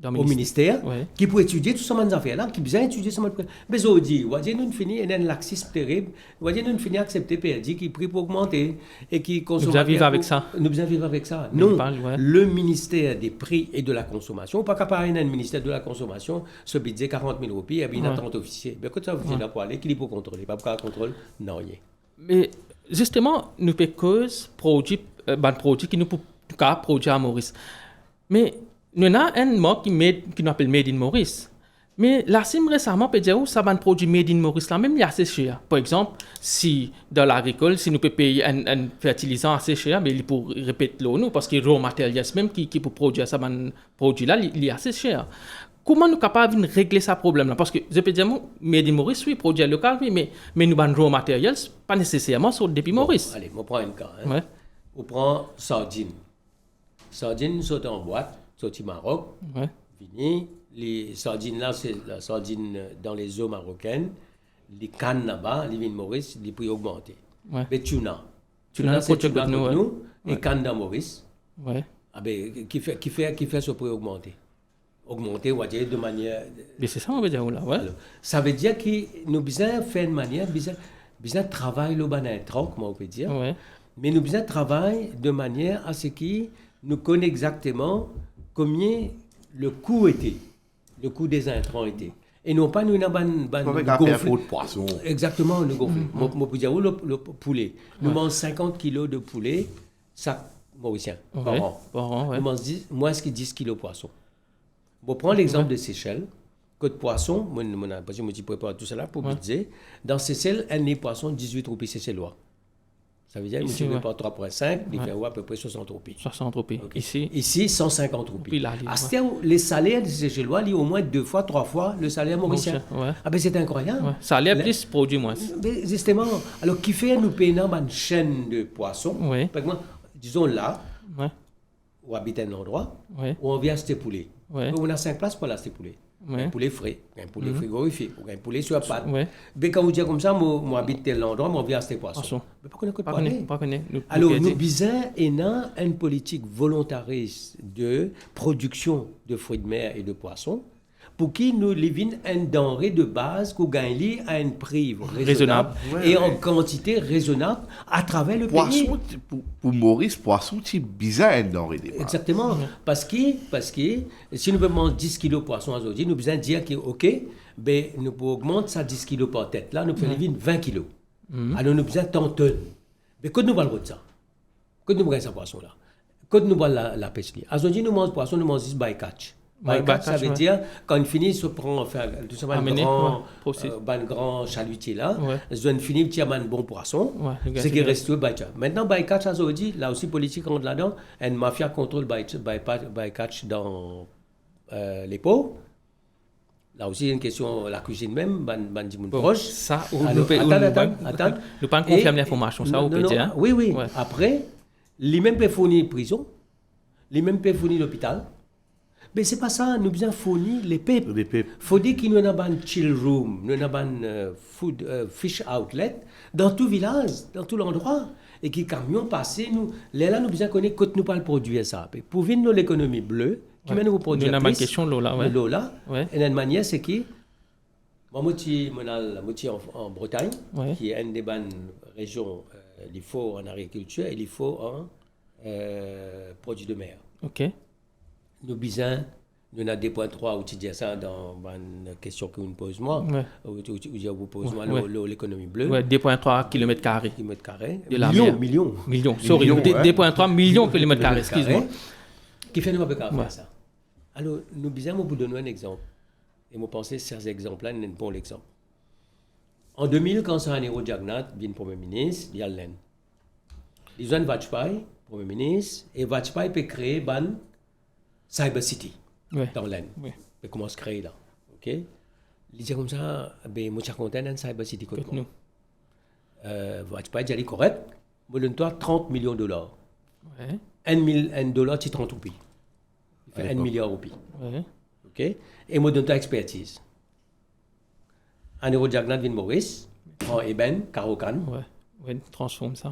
au ministère, qui peut étudier tout ce affaires-là, qui besoin d'étudier ce monde. Mais je dis, nous finissons un laxisme terrible, nous finissons accepter perdu qui prix pour augmenter et qui consomme. Nous devons vivre avec ça. Nous devons vivre avec ça. Non, le ministère des prix et de la consommation, pas qu'à parler d'un ministère de la consommation, ce budget 40 000 roupies, il y a une attente officielle. Mais quand ça vous là pour aller, qui peut contrôler, pas pour contrôle, non, rien. Mais justement, nous pouvons cause produit qui nous peut produire à Maurice. Mais nous avons un mot qui nous appelle Made in Maurice. Mais là, si récemment, peut dire où ça va un produit Made in Maurice, là, même il est assez cher. Par exemple, si dans l'agricole, si nous pouvons payer un fertilisant assez cher, mais il pour répéter l'eau, parce que le raw materials même qui pour produire ça, un produit là, il est assez cher. Comment nous sommes capables de régler ce problème-là? Parce que je peux dire, Made in Maurice, oui, produit local, oui, mais nous avons raw materials, pas nécessairement sur depuis Maurice. Allez, on prend un cas. On prend sardine. Sardine saute en boîte. Sorti Maroc, fini. Les sardines là, c'est la sardine dans les eaux marocaines. Les cannes là-bas, les vignes Maurice, les prix augmentés. Mais tuna, c'est tuna pour nous et canne dans Maurice. Qui fait ce prix augmenter? Augmenter, on va dire de manière. Mais c'est ça, on veut dire là. Alors, ça veut dire que nous besoin faire une manière, besoin travailler le banin tronc, comment on peut dire. Mais nous besoin travailler de manière à ce que nous connaissons exactement combien le coût était, le coût des intrants était. Et non pas nous avons gonflé de poisson. Exactement, nous gonflé. Moi, pour dire, le poulet. Nous mangeons 50 kilos de poulet, ça, mauricien, par an. Nous mangeons moins que 10 kilos de poisson. On prend l'exemple de Seychelles. Côte poisson, parce que je prépare tout cela pour me dire, dans Seychelles, un nez poisson, 18 roupies seychellois. Ça veut dire, multiplié par 3,5, il fait à peu près 60 roupies. 60 roupies. Okay. Ici, 150 roupies. Là, les salaires des Seychellois, au moins 2 fois, 3 fois le salaire mauricien. Ah ben c'est incroyable. Ouais. Salaire plus produit moins. Mais justement, alors qui fait nous payer dans une chaîne de poissons, par exemple, disons là, où habite un endroit, où on vient acheter poulet. On a 5 places pour l'acheter poulet. Un poulet frais, un poulet frigorifié, un poulet sur pâte. Mais quand vous dites comme ça, moi habite tel endroit, moi viens acheter poisson. Mais pas connaître. Alors nous bisons une politique volontariste de production de fruits de mer et de poissons pour qui nous livons une denrée de base qu'on gagne à un prix raisonnable et en quantité raisonnable à travers le pays. Pour Maurice, poisson, c'est bizarre une denrée de base. Exactement. Parce que si nous prenons 10 kilos de poisson aujourd'hui, nous besoin dire que, OK, ben, nous pouvons augmenter ça 10 kilos par tête. Là, nous pouvons livrer 20 kilos. Alors, nous besoin tant de tonnes. Mais quand nous parlons de ça, quand nous prenons ce poisson-là, quand nous parlons de la pêche, aujourd'hui, nous mangeons poisson, nous mangeons by catch. Bycatch, ça veut dire, quand on finit, on prend tout simplement un grand chalutier là, on finit, il y a un bon poisson, ce qui reste au bycatch. Maintenant, bycatch, ça veut dire, là aussi, politique rentre là-dedans, une mafia contrôle bycatch dans les pots. Là aussi, il y a une question, la cuisine même, proche. Ça, nous pas confirmer l'information, ça, on peut dire. Oui. Après, les mêmes peuvent fournir prison, les mêmes peuvent fournir l'hôpital. Mais c'est pas ça, nous besoin fournir les pep. Faut dire qu'il y a un chill room, nous avons un fish outlet dans tout village, dans tout l'endroit. Et qui camions passent, nous, là, nous besoin connaître quand nous pas produire ça. Pour vivre l'économie bleue, qui mène nous produire plus. Nous avons une question l'eau là. Et d'une manière, c'est que, moi, je en Bretagne, qui est une des bonnes régions, il faut en agriculture et il faut en produits de mer. OK. Nous bisons, nous avons 2.3 où tu dis ça dans une question que vous me posez moi, où je vous pose moi l'économie bleue. 2.3 km². De la millions. Sorry, 2.3 millions de km², excuse-moi. Qui fait nous pas faire ça. Alors, nous bisons, vous donner un exemple. Et moi, pensez que ces exemples-là, c'est un bon exemple. En 2000, quand Sahanero Jagannath vient Premier ministre, il y a l'Inde. Ils ont Vajpayee, Premier ministre, et Vajpayee peut créer ban Cyber City dans l'Inde. Il commence à créer là. OK? Il dit comme ça, ben, moi, je suis content d'un Cyber City comme nous. Vajpayee dit correct, je donne-toi $30 millions. $1 c'est 30 roupies. Il fait 1 milliard roupies. OK? Et moi, donne-toi expertise. Sahanero Jagannath vient Maurice, en Eben, Karokan. Transforme ça.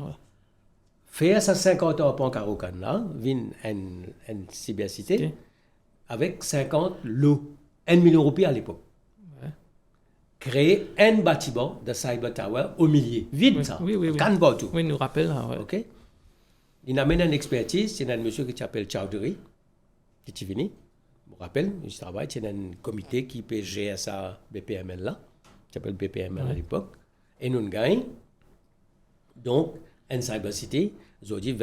Faire ça 50 ans pour Karokan là, vient une cybercité avec 50 lots, 1 million de roupies à l'époque. Créer un bâtiment de Cyber Tower au milieu. Vide ça. Canva tout. Oui, nous rappelle. OK? Il amène une expertise, c'est un monsieur qui s'appelle Chowdhury, qui est venu. Je me rappelle, il travaille, c'est un comité qui peut gérer ça, BPML là, qui s'appelle BPML à l'époque. Et nous gagnons. Donc, en Cyber City, aujourd'hui,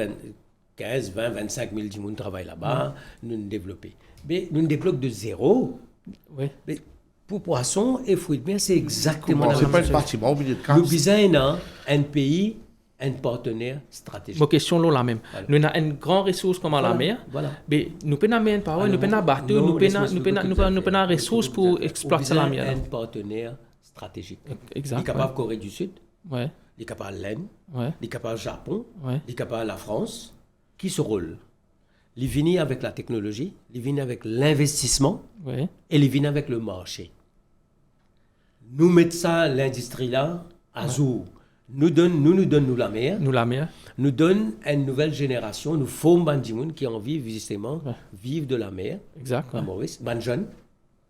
15, 20, 25 000 personnes travaillent là-bas, nous développons. Mais nous développons de zéro. Mais pour poissons et fruits de mer, c'est exactement la même chose. C'est pas un bâtiment au milieu de Nous besoin un pays, un partenaire stratégique. Ma question là même. Nous avons une grande ressource comme la mer. Mais nous pouvons amener par nous pouvons bateau, nous pouvons une ressource pour exploiter la mer. Un partenaire stratégique. Exact. Il est capable de Corée du Sud. Il est capable de l'Inde, il est capable du Japon, il est capable de la France. Qui se roule? Il vient avec la technologie, il vient avec l'investissement et il vient avec le marché. Nous mettons ça, l'industrie là, à jour. Nous donnons la mer. Nous donnons une nouvelle génération, nous formons des gens qui ont envie justement vivre de la mer. Exact. À Maurice, des jeunes.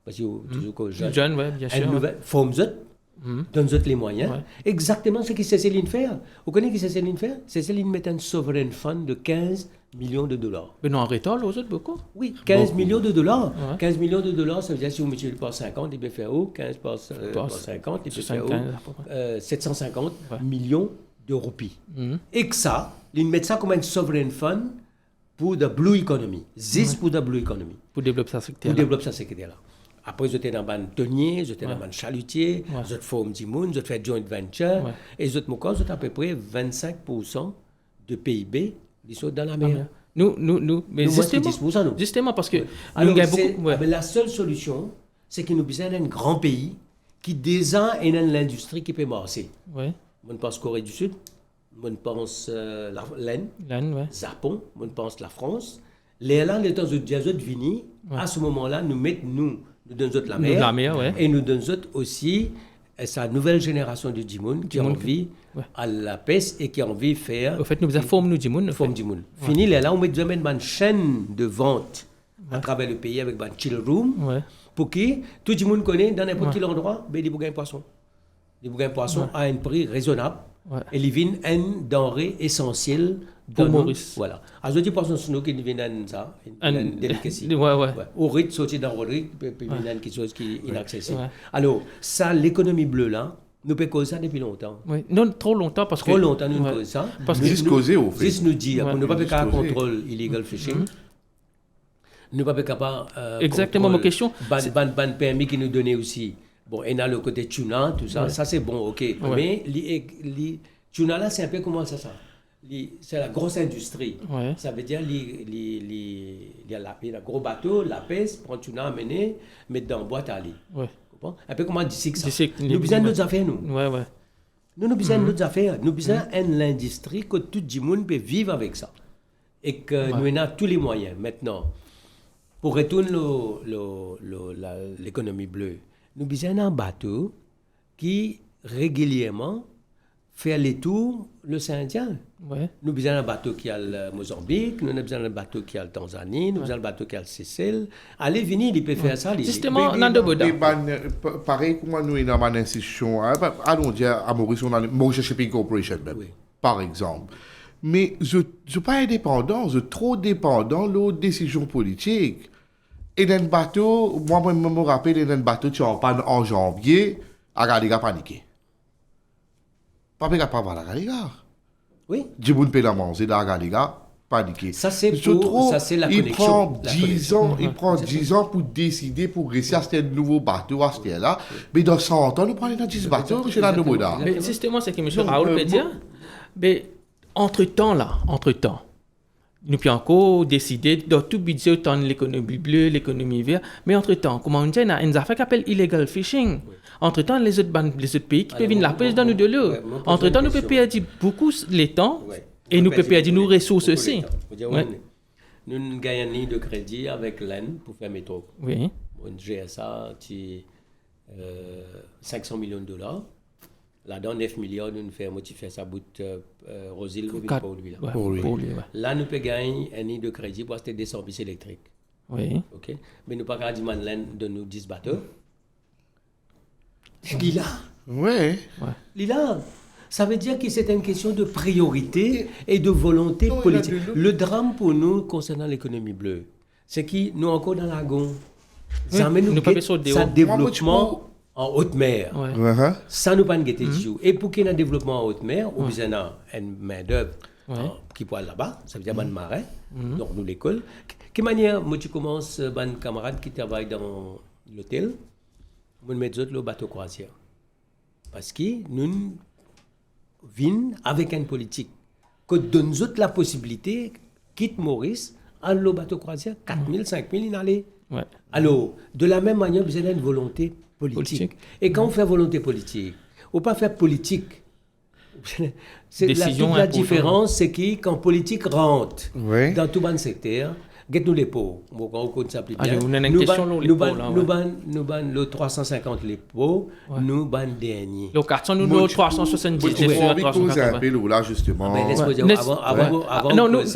Parce que toujours jeunes, bien sûr. Formons-eux. Donne-nous les moyens. Exactement ce que Céline fait. Vous connaissez ce que Céline fait? Céline met un sovereign fund de 15 millions de dollars. Mais non, en rétol, aux autres, beaucoup? Oui, 15 millions de dollars. 15 millions de dollars, ça veut dire si vous multipliez par 50, il peut faire où? 15 par 50, il peut faire où? 750 millions de roupies. Et que ça, ils mettent ça comme un sovereign fund pour la blue economy. Pour la blue economy. Pour développer ça secteur-là. Après, vous êtes dans le tonnier, vous êtes dans le chalutier, vous êtes forme d'immun, vous êtes fait joint venture, et vous êtes à peu près 25% de PIB, ils sont dans la mer. Mais justement, parce que alors, la seule solution, c'est que nous avons un grand pays qui déjà est dans l'industrie qui peut marcher. On pense Corée du Sud, on pense l'Inde, Japon, on pense la France. Les là, les temps de diazot vini, à ce moment-là, nous donnons la mer, et nous donnons aussi sa nouvelle génération de Djimoun qui a envie à la pêche et qui a envie de faire. En fait, nous avons formé Djimoun. Fini, là, on met une chaîne de vente à travers le pays avec un chill room pour que tout le monde connaît dans n'importe quel endroit, des bougains poissons. Des bougains poissons à un prix raisonnable et ils viennent une denrée essentielle pour Maurice. Voilà. À ce petit poisson snow qui vient ça, une délicatie. Au rythme sorti dans le rythme, puis il y a quelque chose qui est inaccessible. Alors, ça, l'économie bleue là, nous peut causer ça depuis longtemps. Non, trop longtemps parce que. Trop longtemps, nous causons ça. Parce que juste causer au fait. Juste nous dire qu'on ne peut pas faire un contrôle illegal fishing. Nous ne pouvons pas capable. Exactement ma question. Ban permis qui nous donnait aussi. Bon, et a le côté tuna, tout ça, ça c'est bon, ok. Mais tuna là, c'est un peu comment ça. C'est la grosse industrie. Ça veut dire il y a un gros bateau, la pêche, prend tuna amené, mettre dans une boîte à aller. Un peu comment d'ici que ça. Nous avons besoin d'autres affaires, nous. Nous avons besoin d'autres affaires. Nous avons besoin l'industrie que tout le monde peut vivre avec ça. Et que nous avons tous les moyens maintenant. Pour retourner l'économie bleue, nous avons besoin d'un bateau qui régulièrement fait les tours l'océan Indien. Nous avons besoin d'un bateau qui a le Mozambique, nous avons besoin d'un bateau qui a le Tanzanie, nous avons besoin d'un bateau qui a le Seychelles. Allez, venez, il peut faire ça. Justement, Nando Boda. Pareil, comment nous avons une institution, allons dire à Maurice, on a Maurice Shipping Corporation, par exemple. Mais je ne suis pas indépendant, je suis trop dépendant de leurs décisions politiques. Et dans le bateau, moi, je me rappelle, dans le bateau, tu en panne en janvier, à Galiga paniqué. Pas de pas voir la Galiga. Oui. Djiboun peut la manger dans la Galiga, paniqué. Ça, c'est la connexion. Il prend 10 ans pour décider, pour réussir à acheter un nouveau bateau, à acheter là. Mais dans 100 ans, nous prenons dans 10 bateaux chez la Noboda. Mais justement, c'est que M. Raoul peut dire. Mais entre-temps, nous pouvons encore décider dans tout budget autant l'économie bleue, l'économie verte. Mais entre-temps, comment on dit, il y a une affaire qui s'appelle illegal fishing. Entre-temps, les autres pays qui peuvent venir la pêche dans nous de l'eau. Entre-temps, nous pouvons perdre beaucoup de temps et nous pouvons perdre nos ressources aussi. Nous gagnons une ligne de crédit avec l'AN pour faire métro. Oui. On GSA, qui 500 millions de dollars. Là-dedans, 9 milliards, nous faisons ça bout Rosil pour lui. Là, nous pouvons gagner une ligne de crédit pour acheter des services électriques. Oui. OK. Mais nous ne pouvons pas demander l'AN de nous 10 bateaux. Lila. Lila. Ça veut dire que c'est une question de priorité et de volonté politique. Le drame pour nous concernant l'économie bleue, c'est que nous encore dans la gonne. Ça amène nous ça développement en haute mer. Ça nous pas de guetter du tout. Et pour qu'il y ait un développement en haute mer, on a besoin d'une main-d'œuvre qui peut aller là-bas. Ça veut dire une marin. Donc nous l'école. Quelle manière, moi tu commences, un camarade qui travaille dans l'hôtel, on met le bateau croisière. Parce que nous vînes avec une politique que donne la possibilité, quitte Maurice, à le bateau croisière, 4 000, 5 000, il allait. Alors, de la même manière, vous avez une volonté politique. Et quand on fait volonté politique, on ne peut pas faire politique. La différence, c'est que quand politique rentre dans tout le secteur, Get-nous les pots. On compte ça plus bien. Nous ban le 350 les pots, nous ban dernier. Le 400 nous 370 les pots. Là justement.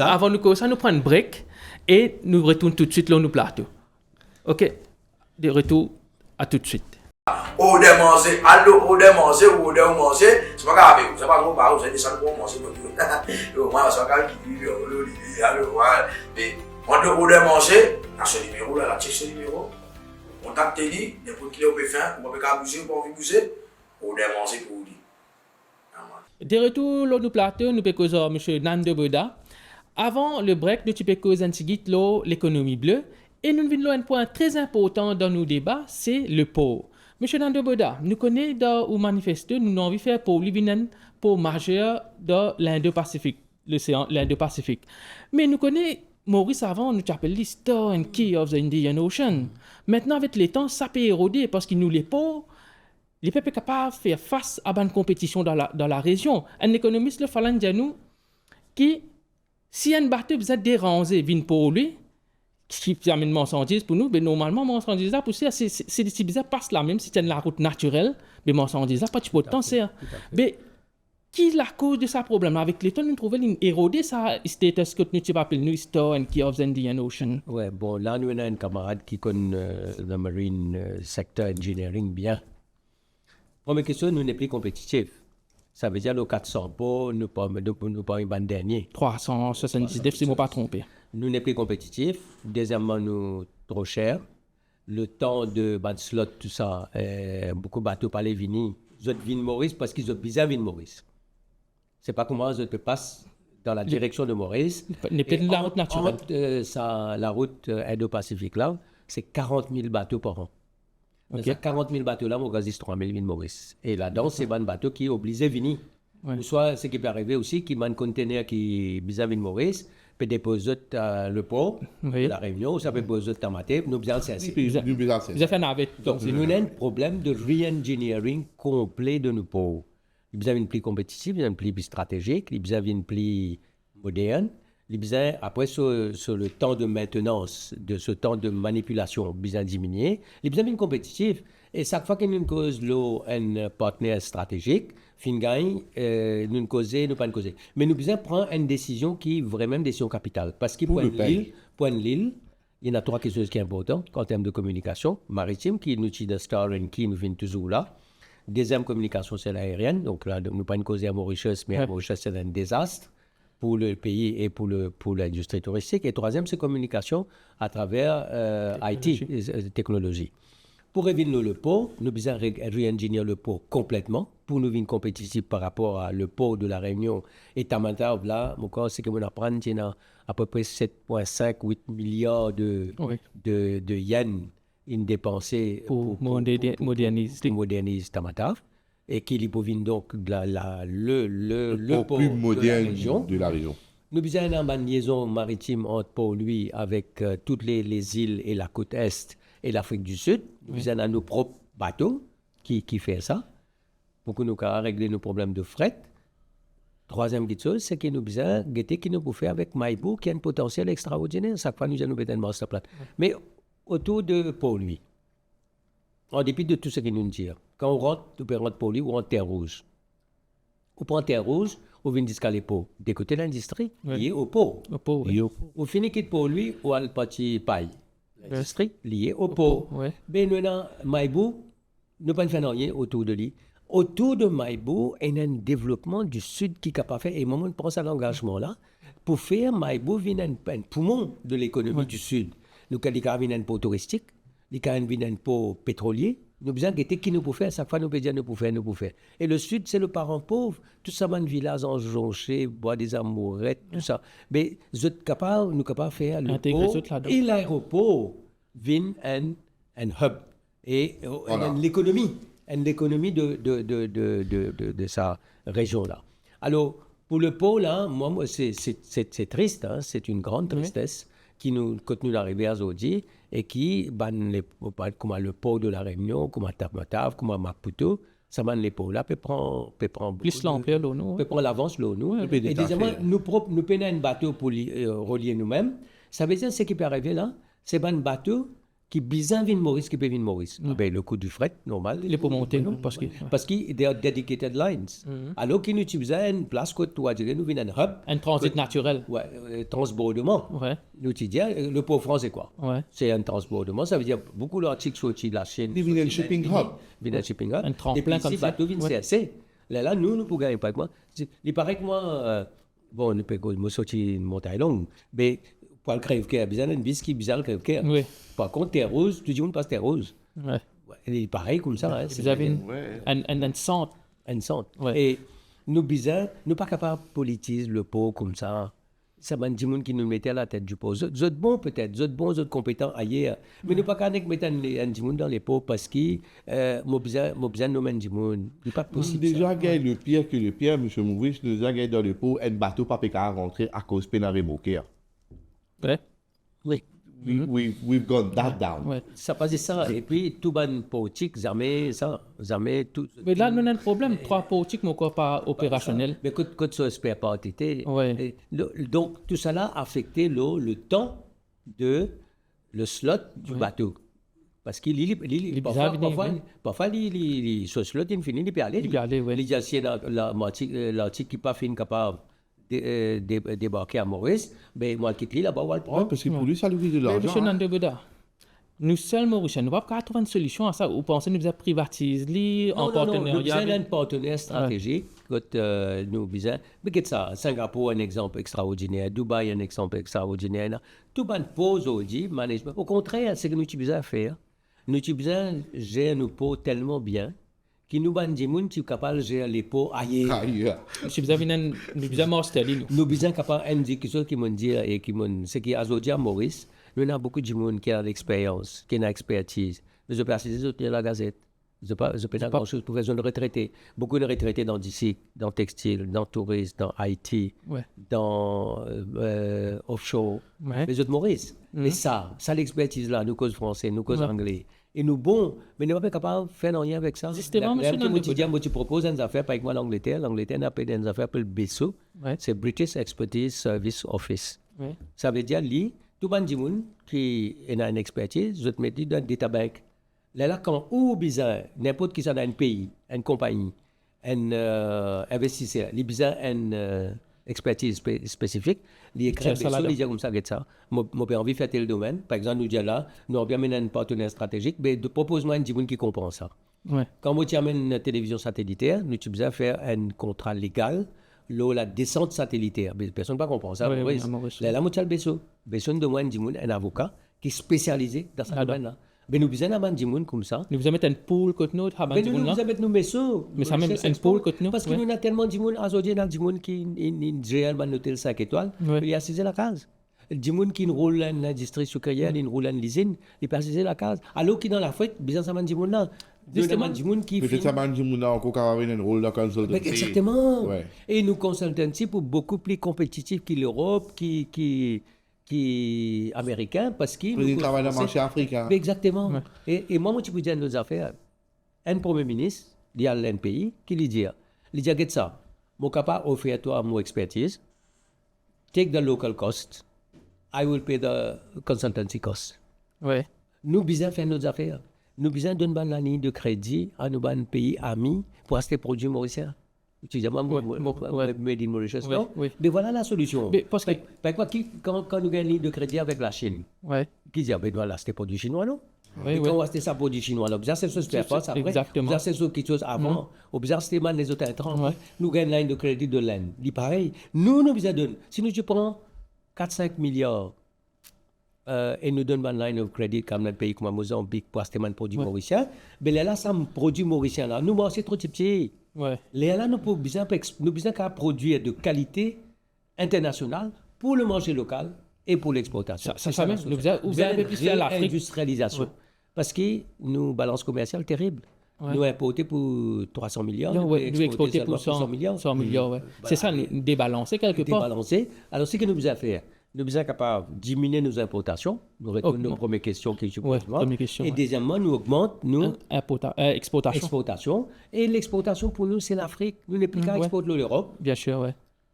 Avant nous ça nous prendre un break et nous retournons tout de suite là nous plateau. OK. De retour à tout de suite. Au de manger, allô, au de manger, ou de manger, c'est pas grave, c'est pas trop bas, vous avez des salles pour manger. Moi, ça va mais on doit manger, dans ce numéro, là, ce numéro, contactez-lui, n'importe qui peut faire, on peut pas bouger, on peut envie bouger, on doit manger pour vous dire. De retour, là, nous plateau, nous peut causer M. Nando Boda. Avant le break, nous peux causer un petit l'économie bleue Et nous venons à un point très important dans nos débats, c'est le port. Monsieur Nando-Boda, nous connaissons dans le manifeste, nous avons envie de faire pour l'Ibinen, pour majeur dans l'Indo-Pacifique, l'océan, l'Indo-Pacifique. Mais nous connaissons, Maurice avant, nous appelle the Star and Key of the Indian Ocean. Maintenant, avec le temps, ça peut éroder parce qu'il nous les ports, les peuples sont capables de faire face à une compétition dans la région. Un économiste, le Falan Dianou, qui, si un bateau besoin de déranger, vient pour lui, qui amène marchandises pour nous, mais normalement, marchandises là, pour c'est bizarre, passe là, même si c'est la route naturelle, mais marchandises là, pas de potentiel. Mais, qui est la cause de ce problème? Avec les temps, nous trouvons une érodée, ça, status que nous appelons nous, Star and Key of the Indian Ocean. Ouais, bon, là, nous avons un camarade qui connaît le marine sector engineering bien. Première question, nous n'est plus compétitifs. Ça veut dire, le 400 pots, nous pas une bande dernier. 379, si je ne me pas trompé. Nous n'est plus compétitifs. Deuxièmement, nous trop cher. Le temps de bande slot, tout ça, beaucoup de bateaux par les Vini. Ils ont Vin Maurice parce qu'ils ont bizarre Vin Maurice. C'est pas comment ils passent dans la direction de Maurice. N'est pas la route naturelle. La route Indo-Pacifique là, c'est 40 000 bateaux par an. Okay. Dans 40 000 bateaux là, on gagne 3 000 Vin Maurice. Et là-dedans, c'est un bateau qui est obligé de venir. Ouais. Ou soit, ce qui peut arriver aussi, qu'il y a un conteneur qui est bizarre Vin Maurice, peut déposer le port, la Réunion, ou ça peut déposer Tamaté, nous besoin de ça. Vous avez fait navette. Donc, nous avons un problème de re-engineering complet de nos ports. Il y a une plus compétitive, il y a une plus stratégique, il y a une plus moderne. Après, sur le temps de maintenance, de ce temps de manipulation, il y a diminué. Il y a une compétitive. Et chaque fois qu'il y a une cause, un partenaire stratégique, fin gagne, nous ne causons, nous pas causer. Mais nous devons prendre une décision qui est vraiment une décision capitale. Parce que pour l'île, il y en a trois choses qui sont importantes en termes de communication maritime, qui nous dit de Star and Key, nous venons toujours là. Deuxième communication, c'est l'aérienne. Donc là, nous ne pas causer à Mauritius, mais à Mauritius, c'est un désastre pour le pays et pour l'industrie touristique. Et troisième, c'est communication à travers IT, technologie. Pour révéler le port, nous devons réingénierer le port complètement pour nous venir compétitifs par rapport à le port de la Réunion. Et Tamanta, là, mon corps, c'est que nous apprenons qu'il y a à peu près 7,5-8 milliards de yens dépensés pour moderniser Tamata. Et qu'il y donc le port plus moderne de la région. Nous avons une liaison maritime entre pour lui avec toutes les îles et la côte est et l'Afrique du Sud. Nous avons nos propres bateaux qui font ça pour que nous puissions régler nos problèmes de fret. Troisième chose, c'est que nous avons guetté qui nous peut faire avec Maïbou qui a un potentiel extraordinaire. Chaque fois, nous avons un master plan. Mais autour de pour lui, en dépit de tout ce qu'il nous dit, quand on rentre, on peut rentrer pour lui ou en terre rouge. Ou pas en terre rouge, on vient d'escaler pour des côtés de l'industrie, lié au pot. On finit quitte pour lui ou à le petit paille. L'industrie liée au pot. Mais nous avons Maïbou, nous pas faire rien autour de lui. Autour de Maïbou, il y a un développement du Sud qui est capable de faire, et moment, on prend cet engagement-là, pour faire Maïbou venir un poumon de l'économie du Sud. Nous avons un port touristique, nous avons un port pétrolier. Nous avons besoin de qui nous peut faire, chaque fois nous pouvons dire nous pouvons faire. Et le Sud, c'est le parent pauvre, tout ça, un village enjonché, bois des amourettes, tout ça. Mais nous sommes capables de faire le port et l'aéroport vient un hub. Et l'économie de sa région-là. Alors, pour le port, là, moi c'est triste, hein, c'est une grande tristesse qui nous continue d'arriver à Zodi et qui, comme le port de la Réunion, comme à Tamatav, comme à Maputo, ça man les ports là, peut prendre plus l'ampleur l'eau, nous. Peut prendre l'avance l'eau, nous. Et deuxièmement, nous prenons un bateau pour relier nous-mêmes. Ça veut dire ce qui peut arriver là, c'est un bateau qui besoin de Maurice, qui peut venir Maurice. Ben, le coût du fret, normal. Il est pour monter, non? Parce qu'il y a dedicated lines. Alors qu'il utilise une place que tu as dit, nous venons un hub. Un transit naturel. Ouais, transbordement. Ouais. Nous disons, le port français, quoi. Ouais. C'est un transbordement. Ça veut dire beaucoup d'articles sur la chaîne. Il vient un shipping hub. Vient un shipping hub. Un tremplin comme ça. Bateau vient CRC. Là, nous pouvons gagner pas avec moi. Il paraît que moi, bon, nous pouvons sortir une montagne longue, mais pour le crève-cœur, il y a une bise qui est bizarre, le crève-cœur. Oui. Par contre, terre rose, tu dis on passe terre rose. Ouais. Il est pareil comme ça. Hein, vous avez un centre. Un centre. Ouais. Et nous, bizarre, nous pas capables de politiser le pot comme ça. Ça m'a dit qui nous mettait à la tête du pot. Vous êtes bons peut-être, vous êtes bons, vous êtes compétents ailleurs. Mais nous pas qu'à mettre un djimoun dans les pots parce que moi besoin de nommer un djimoun. C'est pas possible. Déjà, le pire que le pire, M. Maurice, nous déjà gagné dans le pot, un bateau pas qu'à rentrer à cause de Pénaré Moker. Ouais. Oui. We've got that down. Ouais. Ça passe ça. Et puis, tout ban politique, jamais tout. Mais là, nous avons un problème. 3 politiques, mais quoi pas opérationnels. Mais quand ça espère pas été. Ouais. Donc, tout ça là a affecté le temps de le slot du bateau. Parce qu'il parfois, ce slot, il finit, il peut aller. Il peut aller, ouais. Il y a l'article qui n'est pas fini capable débarquer à Maurice, mais moi qui là-bas, on va le prendre. Parce que pour lui, ça lui fait de Mais l'argent. monsieur Nandebeda, nous seuls Mauriciens, nous ne pouvons pas trouver une solution à ça. Vous pensez que nous devons privatiser en partenariat? Nous avons un partenaire stratégique. Nous visons. Mais qu'est-ce ça? Singapour, un exemple extraordinaire. Dubaï, un exemple extraordinaire. Tout le monde pose au management. Au contraire, c'est que nous avons à faire. Nous avons gérer nos pots tellement bien qui nous ban des gens qui sont capables de gérer les pots ailleurs. Si vous avez une master, nous sommes capables d'indiquer qui m'ont dit et qui m'ont, c'est qui a aujourd'hui à Maurice, nous avons beaucoup de gens qui ont l'expérience, qui ont l'expertise. Nous avons précisé dans la gazette. Je pas grand-chose pour faire une retraité. Beaucoup de retraités dans d'ici, dans textile, dans tourisme, dans IT, dans offshore. Ouais. Les autres Maurice. Mais ça l'expertise là, nous cause français, nous cause anglais. Et nous, bon, mais nous ne sommes pas capables de faire rien avec ça. Justement, monsieur Moi, tu proposes une affaire, par exemple, l'Angleterre. L'Angleterre n'a pas une affaire pour le BESO. C'est British Expertise Service Office. Ouais. Ça veut dire, tout le monde qui a une expertise, je te mets dans un databank. Là, quand ou bizarre, n'importe qui ça dans un pays, une compagnie, un investisseur, il besoin une expertise spécifique, il écrit ça, il dit comme ça, moi j'ai envie de faire tel domaine, par exemple, nous disons là, nous avons bien un partenaire stratégique, mais propose-moi un djimoun qui comprend ça. Ouais. Quand nous amène une télévision satellitaire, nous avons besoin de faire un contrat légal, la descente satellitaire, personne ne va comprendre ça. Oui, là, nous avons besoin de moi un avocat qui est spécialisé dans ce domaine-là. Mais nous besoin d'avoir des gens comme ça. Nous besoin mettre un pool côté nous, mais nous besoin mettre nos messieurs. Mais ça même un pool côté nous. Parce que nous avons tellement de gens, aujourd'hui, nous avons des gens qui gèrent un hôtel 5 étoiles, il y a 6 la case. Des gens qui roulent en industrie sucrière, ils roulent en l'usine, ils passent la case. Alors qu'ils dans l'Afrique, besoin d'avoir des gens là. Peut-être ça va des gens là encore avoir un rôle de consultancy. Exactement. Et nous consultancy pour beaucoup plus compétitifs que l'Europe, qui américain parce qu'il travaille dans le marché africain. Exactement. Ouais. Et moi, je peux dire nos affaires. Un premier ministre, il y a un pays qui lui dit, qu'est-ce ça? Mon capable offrir toi mon expertise. Take the local cost. I will pay the consultancy cost. Ouais. Nous besoin faire nos affaires. Nous besoin donner une ligne de crédit à nos pays amis pour acheter produits mauriciens. Tu dis, made in Mauritius, non? Mais voilà la solution. Mais parce que... Quand nous gagnons une ligne de crédit avec la Chine, qui dit, voilà, c'était produit chinois, non? Oui, quand on a acheté ça produit chinois, là, bizarre, c'est ce que je fais après. Exactement. Bizarre, c'est ce quelque chose avant. Au bizarre, c'était mal les autres intrants. Nous gagnons une ligne de crédit de l'Inde. Il pareil. Nous besoin de... Si nous prenons 4-5 milliards et nous donnons une ligne de crédit comme un pays comme Mozambique pour acheter un produit mauricien, mais là, ça me produit mauricien, là. Nous, c'est trop petit. Ouais. Là, nous avons besoin qu'à produire de qualité internationale pour le marché local et pour l'exportation. Ça même, vous avez plus faire l'Afrique. Industrialisation. Parce que nous, balance commerciale terrible. Nous importer pour 300 millions. Nous exporter pour 100 millions. 100 millions, ouais. C'est ça, débalancer quelque part. Débalancer. Alors, ce que nous devons faire, nous sommes capables de diminuer nos importations. Nous répondons aux premières questions que je pose. Et deuxièmement, nous augmentons nos exportations. Et l'exportation pour nous, c'est l'Afrique. Nous n'avons plus qu'à exporter l'Europe. Bien sûr, oui.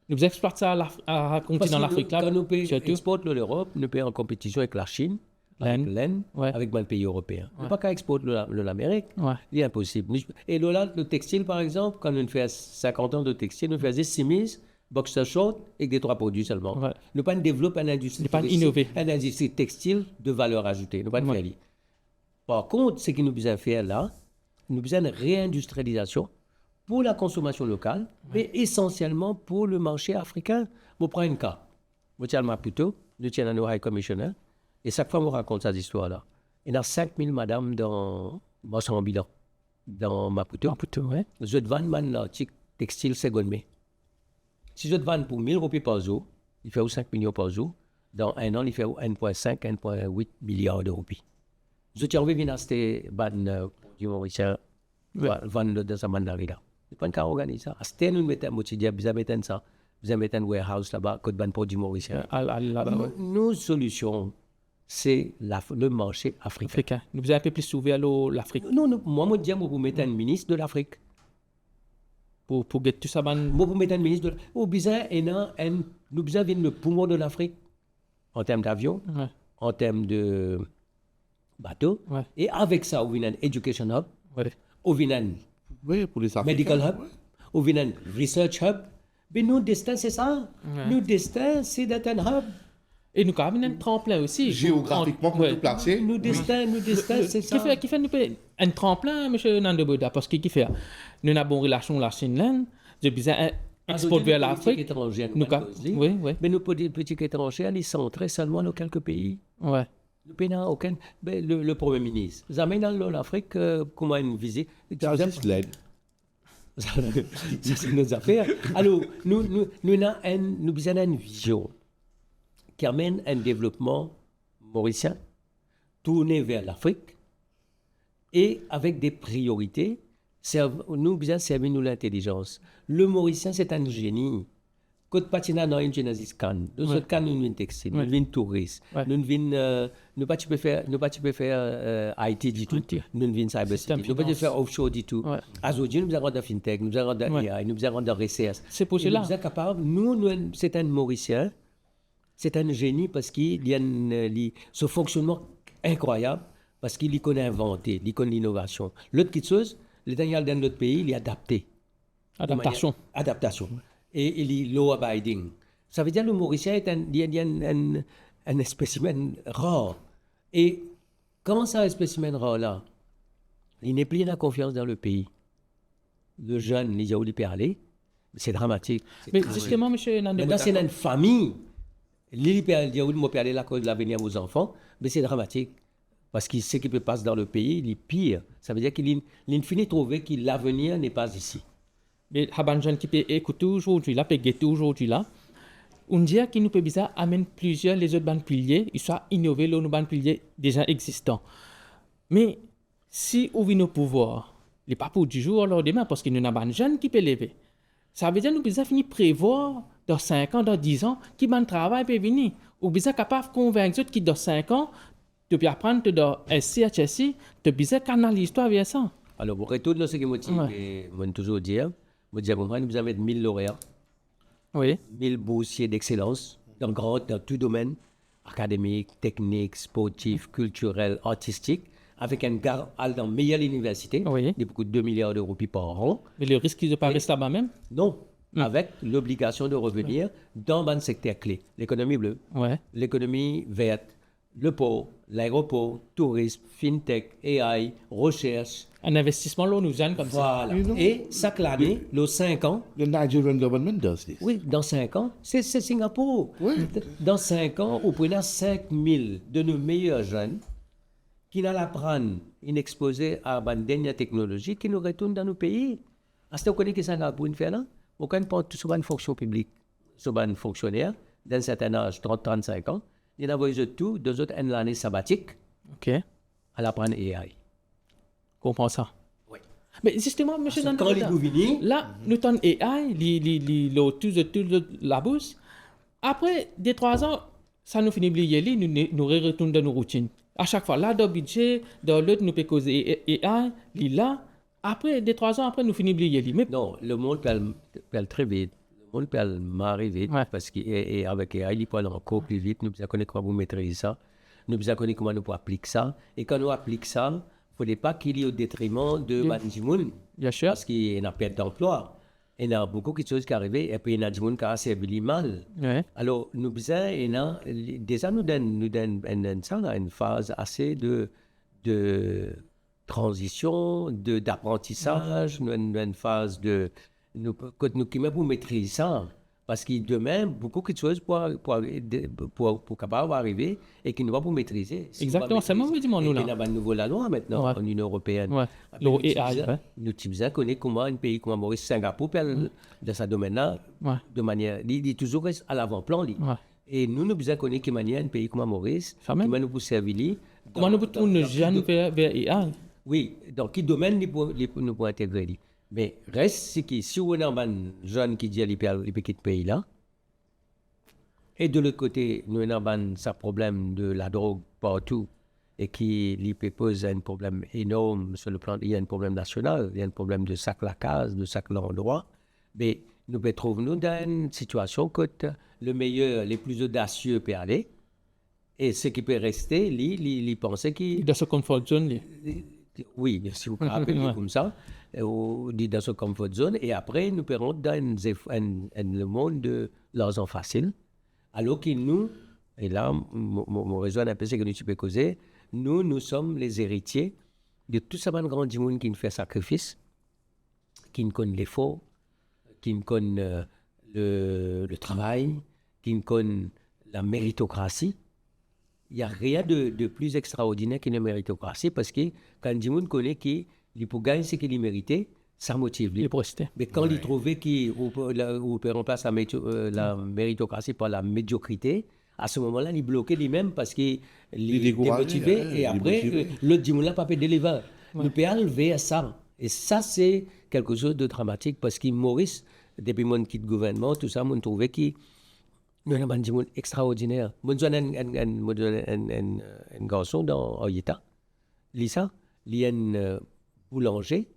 Nous exportons ça à continent l'Afrique. Quand nous exportons l'Europe, nous sommes en compétition avec la Chine, avec l'Inde, avec les pays européens. Nous n'avons pas qu'à exporter l'Amérique. Il est impossible. Et là, le textile, par exemple, quand nous faisons 50 ans de textile, nous faisons 6 mises. Boxer short avec des 3 produits seulement. Nous pas développer une industrie, une industrie textile de valeur ajoutée. Nous pas faire. Par contre, ce que nous besoin faire là, nous besoin de réindustrialisation pour la consommation locale, mais essentiellement pour le marché africain. Je prends un cas. Je tiens à Maputo, nous tiens à nos high commissioners, et chaque fois, on raconte cette histoire-là. Il y a 5000 madames dans Marchand-Ambulant, dans Maputo. Je vends un textile seconde main. Si je te vends pour 1000 roupies par jour, il fait 5 millions par jour. Dans un an, il fait 1,5, 1,8 milliards de roupies. Je tiens à venir à cette bande du Mauricien, vendre dans sa mandarina. C'est pas un cas organisé. À ce temps, nous mettons motivé, vous avez ça, vous avez un warehouse là-bas, côte bande pour du Mauricien. Nos solutions, c'est le marché africain. Nous avons un peu plus ouvert l'Afrique. Non, moi, je dis, vous mettez un ministre de l'Afrique. Pour get tout ça, moi, vous mettez un ministre de l'Afrique. Nous avons le poumon de l'Afrique en termes d'avion, en termes de bateau. Et avec ça, on vient un education hub, on vient un pour les medical hub, on vient un research hub. Mais nos destins, c'est ça. Nos destins, c'est d'être un hub. Et nous avons un tremplin aussi. Géographiquement, pour nous placer. Nos destins, c'est ça. Qui fait nous un tremplin, M. Nando Boda, parce que qui fait nous avons une relation avec la Chine, j'ai besoin d'exporter vers l'Afrique. Oui. Mais nos petits étrangers, ils sont très seulement dans quelques pays. Ouais. Le pays n'a aucun. Le Premier ministre. Vous amenez dans l'Afrique, comment une visite. C'est nos affaires. Alors, nous avons une vision qui amène un développement mauricien tourné vers l'Afrique et avec des priorités. Nous avons servi l'intelligence. Le Mauricien, c'est un génie. Côte patina dans une genesis can. Nous autres can nous vin textile, nous vin touriste, nous vin nous pas tu peux faire IT du tout, nous vin cybersecurity, nous pas tu faire offshore du tout. Aujourd'hui nous avons de fintech, nous avons de AI, nous avons de research. C'est pour cela. Nous sommes capables. Nous c'est un Mauricien, c'est un génie parce qu'il y a ce fonctionnement incroyable parce qu'il connaît inventer, il connaît l'innovation. L'autre petite chose, les derniers dans notre pays, il est adapté. Adaptation. Et il est law abiding. Ça veut dire que le Mauricien est un spécimen rare. Et comment ça, un spécimen rare là? Il n'est plus de confiance dans le pays. Le jeune, il a oublié parler. C'est dramatique. Mais justement, M. Nando, maintenant, c'est une famille. Il a oublié parler la cause de l'avenir aux enfants. Mais c'est dramatique. Parce qu'il sait qu'il peut passer dans le pays, il est pire. Ça veut dire qu'il finit de trouver que l'avenir n'est pas ici. Mais les gens qui peuvent écouter aujourd'hui, là, peuvent guetter aujourd'hui, là, on dit qu'il nous peut bizarre amener plusieurs les autres bandes piliers, ils soient innovés, les bandes piliers déjà existants. Mais si on vit nos pouvoirs, il n'est pas pour du jour au lendemain, parce qu'il y a des jeunes qui peuvent lever. Ça veut dire que nous devons finir prévoir dans 5 ans, dans 10 ans, qui va travail peut venir. Ou bien capable de convaincre les autres qui dans 5 ans, tu peux apprendre dans SCHSI, tu peux canaliser l'histoire vers ça. Alors, pour retourner à ce qui motive, je toujours dire, nous avons 1000 lauréats, 1000 boursiers d'excellence dans tout domaine, académique, technique, sportif, culturel, artistique, avec un gars dans la meilleure université, de beaucoup de 2 milliards d'euros par an. Mais le risque de ne pas rester là-bas même? Non, avec l'obligation de revenir dans un secteur clé, l'économie bleue, l'économie verte, le port, l'aéroport, tourisme, fintech, AI, recherche. Un investissement là, nous aime comme ça. Et chaque année, les 5 ans. Le Nigerian government does this. Oui, dans 5 ans, c'est Singapour. Oui. Dans 5 ans, on prend 5000 de nos meilleurs jeunes qui n'ont apprendre une exposé à la dernière technologie qui nous retourne dans nos pays. Est-ce que vous connaissez que Singapour fait là? On ne pas sur une fonction publique, sur un fonctionnaire d'un certain âge, 30-35 ans. Il y en a tout, deux autres une année sabbatique. OK. À l'apprendre AI. Comprends ça. Oui. Mais justement, M. Nando, là, nous avons AI, tout la bourse. Après, des 3 ans, ça nous finit oublier, nous retournons dans nos routines. À chaque fois, là, dans le budget, dans l'autre, nous pouvons causer AI, là. Après, des 3 ans, après, nous finissons oublier. Mais... Non, le monde parle très vite. On peut marrer vite parce qu'avec AI, il peut aller encore plus vite. Nous devons connaître comment vous maîtriser ça. Nous devons connaître comment nous pouvons appliquer ça. Et quand nous appliquons ça, il ne faudrait pas qu'il y ait au détriment de Banjimoun. Bien sûr. Parce qu'il y a une perte d'emploi. Il y a beaucoup de choses qui arrivent et puis il y a des gens qui ont servi mal. Ouais. Alors, nous devons déjà nous donnons une phase assez de transition, d'apprentissage, une phase de... Nous qui pour maîtriser ça, Parce que demain, beaucoup de choses pour capable arriver et qui ne va pas maîtriser. Exactement, c'est moi qui dis nous là. Il y a une nouvelle loi maintenant en Union européenne. Nous devons connaître comment un pays comme Maurice, Singapour, dans ce domaine-là, de manière, il toujours reste à l'avant-plan. Et nous devons connaître de manière un pays comme Maurice, comment nous pouvons servir. Comment nous pouvons tourner jeunes vers AI. Oui, dans quel domaine nous pouvons intégrer. Mais reste, c'est que si on a un jeune qui dit qu'il peut quitter le pays là, et de l'autre côté, nous avons un problème de la drogue partout, et qui lui pose un problème énorme sur le plan, il y a un problème national, il y a un problème de sac la case, de sac l'endroit, mais nous pouvons trouver dans une situation que le meilleur, les plus audacieux peut aller, et ce qui peut rester, il pense qu'il... Dans ce confort zone, oui, si vous pouvez appeler comme ça, dans ce comfort zone, et après, nous pourrons dans le monde de l'argent facile, alors que nous, et là, mon raison un peu, c'est que nous peux causer, nous sommes les héritiers de tout ce grand monde qui nous fait sacrifice, qui nous connaît l'effort, qui nous connaît le travail, qui nous connaît la méritocratie. Il n'y a rien de plus extraordinaire qu'une méritocratie parce que quand le monde connaît qu'il peut gagner ce qu'il méritait, ça motive lui. Mais quand il trouvait qu'on peut remplacer la méritocratie par la médiocrité, à ce moment-là, il bloquait lui-même parce qu'il est démotivé et après, l'autre dit, n'a pas pu délivrer. Le PA levé à ça. Et ça, c'est quelque chose de dramatique parce que Maurice, depuis mon quitte gouvernement, tout ça, on trouvait qu'il nous avons un monde extraordinaire. Moi, j'ai un garçon dans Oyeta. Lisa, il y a un boulanger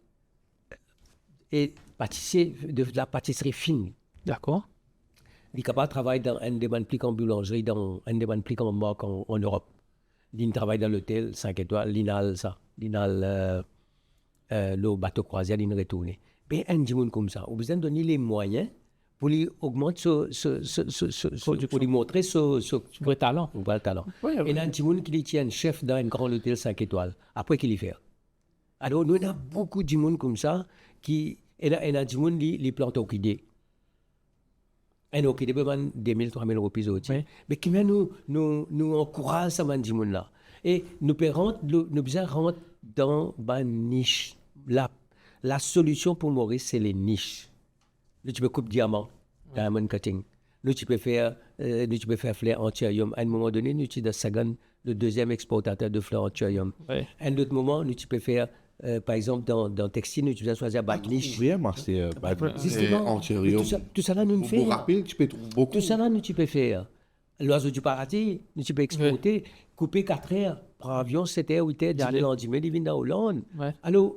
et pâtissier de la pâtisserie fine. D'accord. Il est capable de travailler dans un des plus grandes boulangeries, dans un des plus grandes marques en Europe. Il travaille dans l'hôtel 5 étoiles, l'INAL, ça. L'INAL, le bateau croisière, il retourne. Mais un monde comme ça, on a besoin de donner les moyens pour lui augmenter pour lui montrer ce vrai talent. Oui. Et là, un petit monde qui tient un chef dans un grand hôtel 5 étoiles, après qu'il y fait. Alors, nous avons beaucoup de monde comme ça, et un petit monde qui plante orchidées. Un orchidée peut vendre 2000, 3000 euros plus aussi. Mais qui nous encourage ce petit monde-là. Et nous besoin rentrer dans une niche. La solution pour Maurice, c'est les niches. Là, tu peux couper diamant, diamond cutting. Là, tu peux faire fleurs anthurium. À un moment donné, nous, tu es le deuxième exportateur de fleurs anthurium. À un autre moment, nous, tu peux faire, par exemple, dans le textile, nous, tu peux choisir une niche. Oui, c'est anthurium. Tout ça, là, nous faisons. Pour rappeler, tu peux trouver beaucoup. Tout ça, là, nous, tu peux faire. L'oiseau du paradis, nous, tu peux exporter, couper 4 heures, prendre avion 7 heures, 8 heures, d'aller lendemain, il vient dans Hollande. Alors,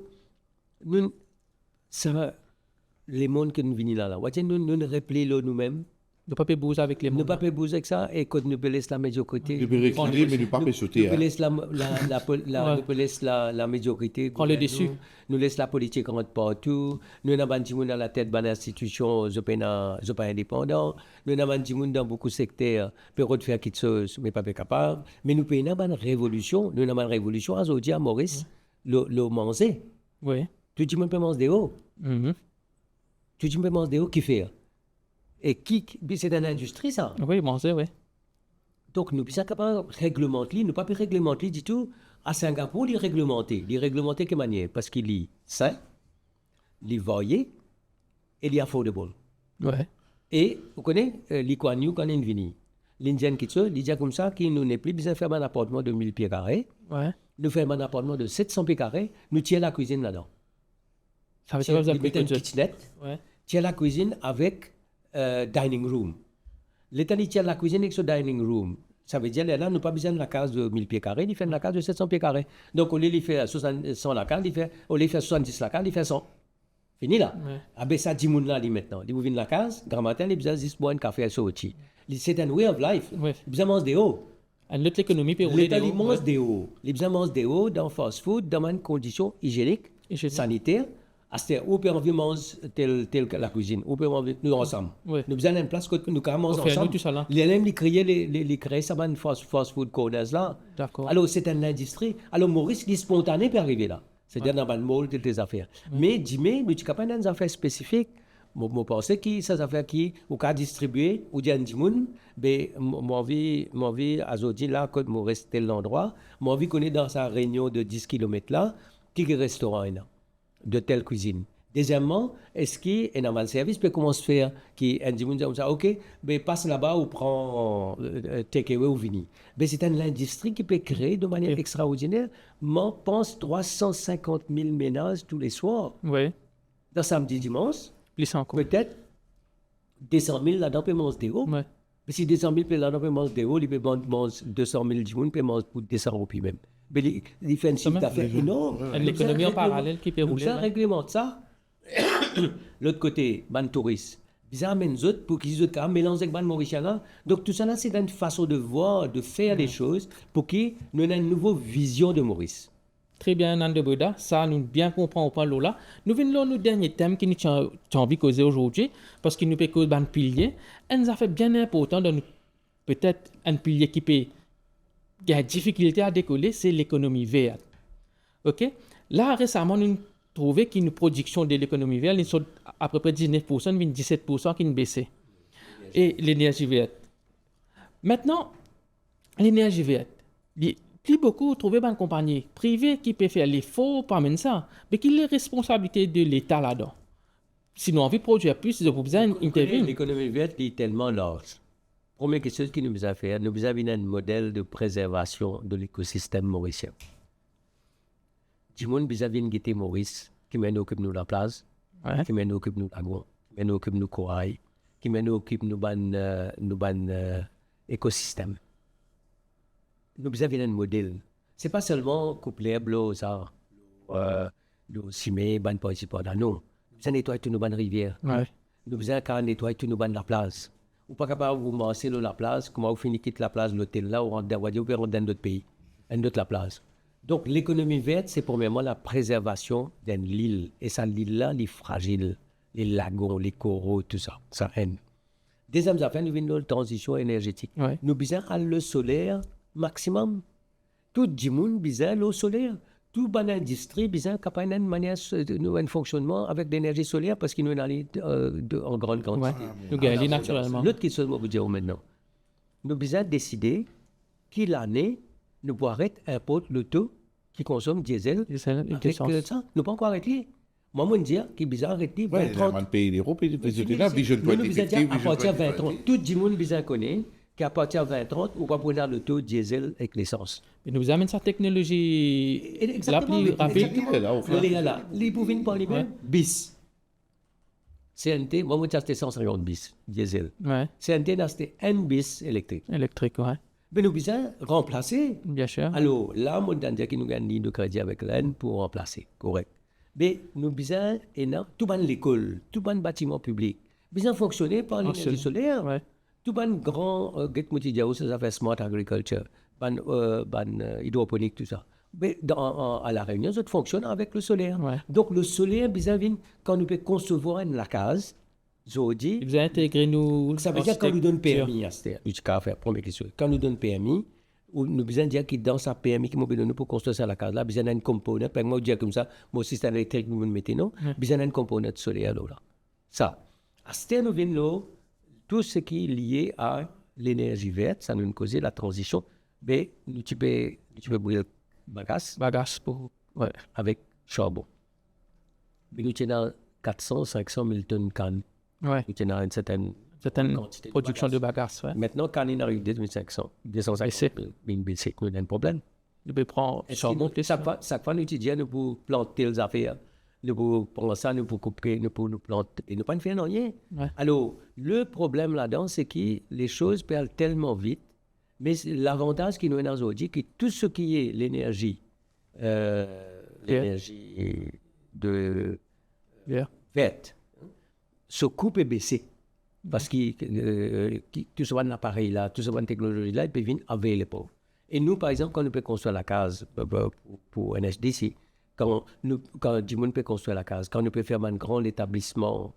nous, ça va. Les mondes que nous venons là, nous rappelons nous-mêmes. Ne pas bouger avec les mondes. Ne pas bouger avec ça et quand nous laissons la médiocrité. Nous pouvons récupérer, mais nous ne pas sauter. Nous laissons la médiocrité. Prends le dessus. Nous laissons la politique rentrer partout. Nous avons un petit monde à la tête de l'institution, je ne pas indépendant. Nous avons un petit monde dans beaucoup de secteurs, peut faire quelque chose, mais pas capable. Mais nous avons une révolution. Nous avons une révolution aujourd'hui à Maurice, le manger. Oui. Tout le monde peut manger des hauts. Tu me demandes de où qui fait. Et c'est une industrie, ça. Oui, manger, oui. Donc, nous sommes capables de réglementer, nous ne pouvons pas réglementer du tout. À Singapour, ils réglementer. Ils réglementer de quelle manière? Parce qu'il est sain, il est varié et il est affordable. Ouais. Et, vous connaissez, les Kuan Yew, quand ils viennent, l'Indien qui il dit comme ça qu'il nous n'est plus besoin de faire un appartement de 1000 pieds carrés. Ouais. Nous faisons un appartement de 700 pieds carrés, nous tirons la cuisine là-dedans. Ça veut dire que vous avez une kitchenette. Ouais. Tu as la cuisine avec dining room. L'état tu as la cuisine avec ce dining room. Ça veut dire là, nous pas besoin de la case de 1000 pieds carrés, il fait la case de 700 pieds carrés. Donc, au lieu de faire 100 la case, au lieu de faire 70 la case, il fait 100. Fini là. Ouais. Ah ben ça, 10 moun là, maintenant. Il vient de la case, grand matin, il a besoin de boire un café à Sochi. C'est un way of life. Ouais. Il a besoin de manger des hauts. Notre économie peut rouler des hauts. L'État, il mange des hauts. Il a besoin de manger des hauts dans fast food, dans une condition hygiénique, sanitaire. Ou peut envie manger telle la cuisine, ou peut envie nous ensemble. Oui. Nous besoin d'une place que nous pouvons manger ensemble. Les mêmes les créer ça van fast food corners là. D'accord. Alors c'est une industrie. Alors Maurice qui spontané peut arriver là. C'est-à-dire dans le mall des affaires. Mais dis-moi, tu capable des affaires spécifiques Je pense que ça fait qui, ou qu'à distribuer, ou dire un moun, ben, mon vie, à Zodi, là, quand je reste tel endroit, mon vie connaît dans sa réunion de 10 km là, qui restaurant est là, de telle cuisine. Deuxièmement, est-ce qu'il y a un service peut comment se faire qui un dit OK, ben passe là-bas ou prend takeaway ou vini. Ben c'est une industrie qui peut créer de manière extraordinaire. Moi, pense 350 000 ménages tous les soirs. Oui. Dans samedi dimanche. Plus encore. Peut-être 200 000 là-dedans peut manger des hauts. Ouais. Mais si 200 000 là-dedans peut manger des hauts, il peut manger 200 000 du monde peut manger pour 200 roupies même. Mais il fait un chiffre d'affaires énorme. L'économie en parallèle qui peut rouler. Ça réglemente ça. L'autre côté, ban touristes, ils amènent les autres pour qu'ils aient mélangé avec ban mauricien. Donc tout ça là, c'est une façon de voir, de faire des choses pour qu'ils nous aient une nouvelle vision de Maurice. Très bien, Nande Boda, ça nous bien comprend au point là. Nous venons là, nos derniers thèmes qui nous ont envie de causer aujourd'hui, parce qu'il nous peut causer un pilier. Et nous a fait bien important de nous, peut-être un pilier qui peut, qui a difficulté à décoller, c'est l'économie verte. OK? Là, récemment, nous trouvé qu'une production de l'économie verte, ils sont à peu près 19%, 17% qui ont baissé. Et l'énergie verte. Maintenant, l'énergie verte, plus beaucoup trouver une compagnie privée qui peut faire l'effort pour amener ça, mais qui est la responsabilité de l'État là-dedans. Sinon, on veut produire plus, ils ont besoin d'intervenir. L'économie verte est tellement large. Première question qui nous a fait, nous avons un modèle de préservation de l'écosystème mauricien. Du monde vis-à-vis de Guité Maurice, qui mène occupe nous la place, qui mène occupe nous lagon, qui mène occupe nous corail, qui mène occupe nous ban écosystème. Nous vis-à-vis d'un modèle. C'est pas seulement couper blo ça, le cimé, ban participant non. Nous nettoyer toute nos bonnes rivières. Nous besoin nettoyer toute nos bonnes la place. Ou pas capable de vous masser la place, comment vous finissez quitter la place l'hôtel là ou rentre dans d'autres pays, un autre la place. Donc, l'économie verte, c'est premièrement la préservation d'une île. Et cette île-là, elle est fragile. Les lagons, les coraux, tout ça. Ça aide. Deuxième affaire, nous venons de la transition énergétique. Ouais. Nous avons le solaire maximum. Tout le monde a besoin l'eau solaire. Tout bonne industrie a besoin de manière de fonctionnement avec de l'énergie solaire parce qu'il nous en en grande quantité. Ouais. Nous gagnons naturellement. L'autre question que je vous dire maintenant. Nous avons besoin de décider quelle année nous pouvons arrêter importe le taux qui consomme diesel. Avec ça, nous pas encore arrêter. Moi, je dis qu'il besoin arrêter 2030. Le pays d'Europe, Nous besoin dire à partir de 2030. Tout le monde besoin connaître qu'à partir de 2030, on va prendre le taux diesel avec l'essence. Mais nous amène sa technologie la plus rapide. Les pouvines par les mêmes bis. CNT, moi, je c'était 150 bis diesel. Ouais. CNT, c'était un bis électrique. Électrique, ouais. Mais nous besoin remplacer. Bien sûr. Alors, là, on a dit qu'il nous a une ligne de crédit avec l'AN pour remplacer. Correct. Mais nous besoin, tout ban l'école, tout ban bâtiment public, besoin fonctionner par l'énergie solaire. Ouais. Tout ban grand, get multidiao, ça fait smart agriculture, ban hydroponique, tout ça. Mais à la Réunion, ça fonctionne avec le solaire. Ouais. Donc, le solaire, besoin, quand nous pouvons concevoir la case, Zodi. Vous intégrez nous. Ça veut dire quand nous donne permis à cette première question. Quand nous donne permis, nous besoin dire que dans sa permis qui m'a donné pour construire ça la case là, besoin d'un component. Par exemple, dire comme ça, mon système électrique nous mettez non, besoin d'un component solaire là. Ça. À cette nous vient là, tout ce qui est lié à l'énergie verte, ça nous cause la transition. Mais tu peux brûler bagasse pour avec charbon. Mais nous tenons 400-500 000 tonnes de canne. Ouais. Nous tenons une certaine production de bagasse. Ouais. Maintenant, quand il arrive 2500, 250 000, c'est un problème. Nous pouvons prendre charbon plus. Chaque fois, nous disons, nous pouvons planter les affaires. Nous pouvons prendre ça, nous pouvons couper, nous pouvons nous planter. Et nous ne pouvons pas faire rien. Ouais. Alors, le problème là-dedans, c'est que les choses perdent tellement vite. Mais l'avantage qui nous est aujourd'hui, c'est que tout ce qui est l'énergie, l'énergie de verte, se coupe et baisser. Parce que tout ce bon appareil là, tout ce bonne technologie là, il peut venir avec les pauvres. Et nous, par exemple, quand nous pouvons construire la case pour NHDC, quand du monde peut construire la case, quand nous pouvons faire un grand établissement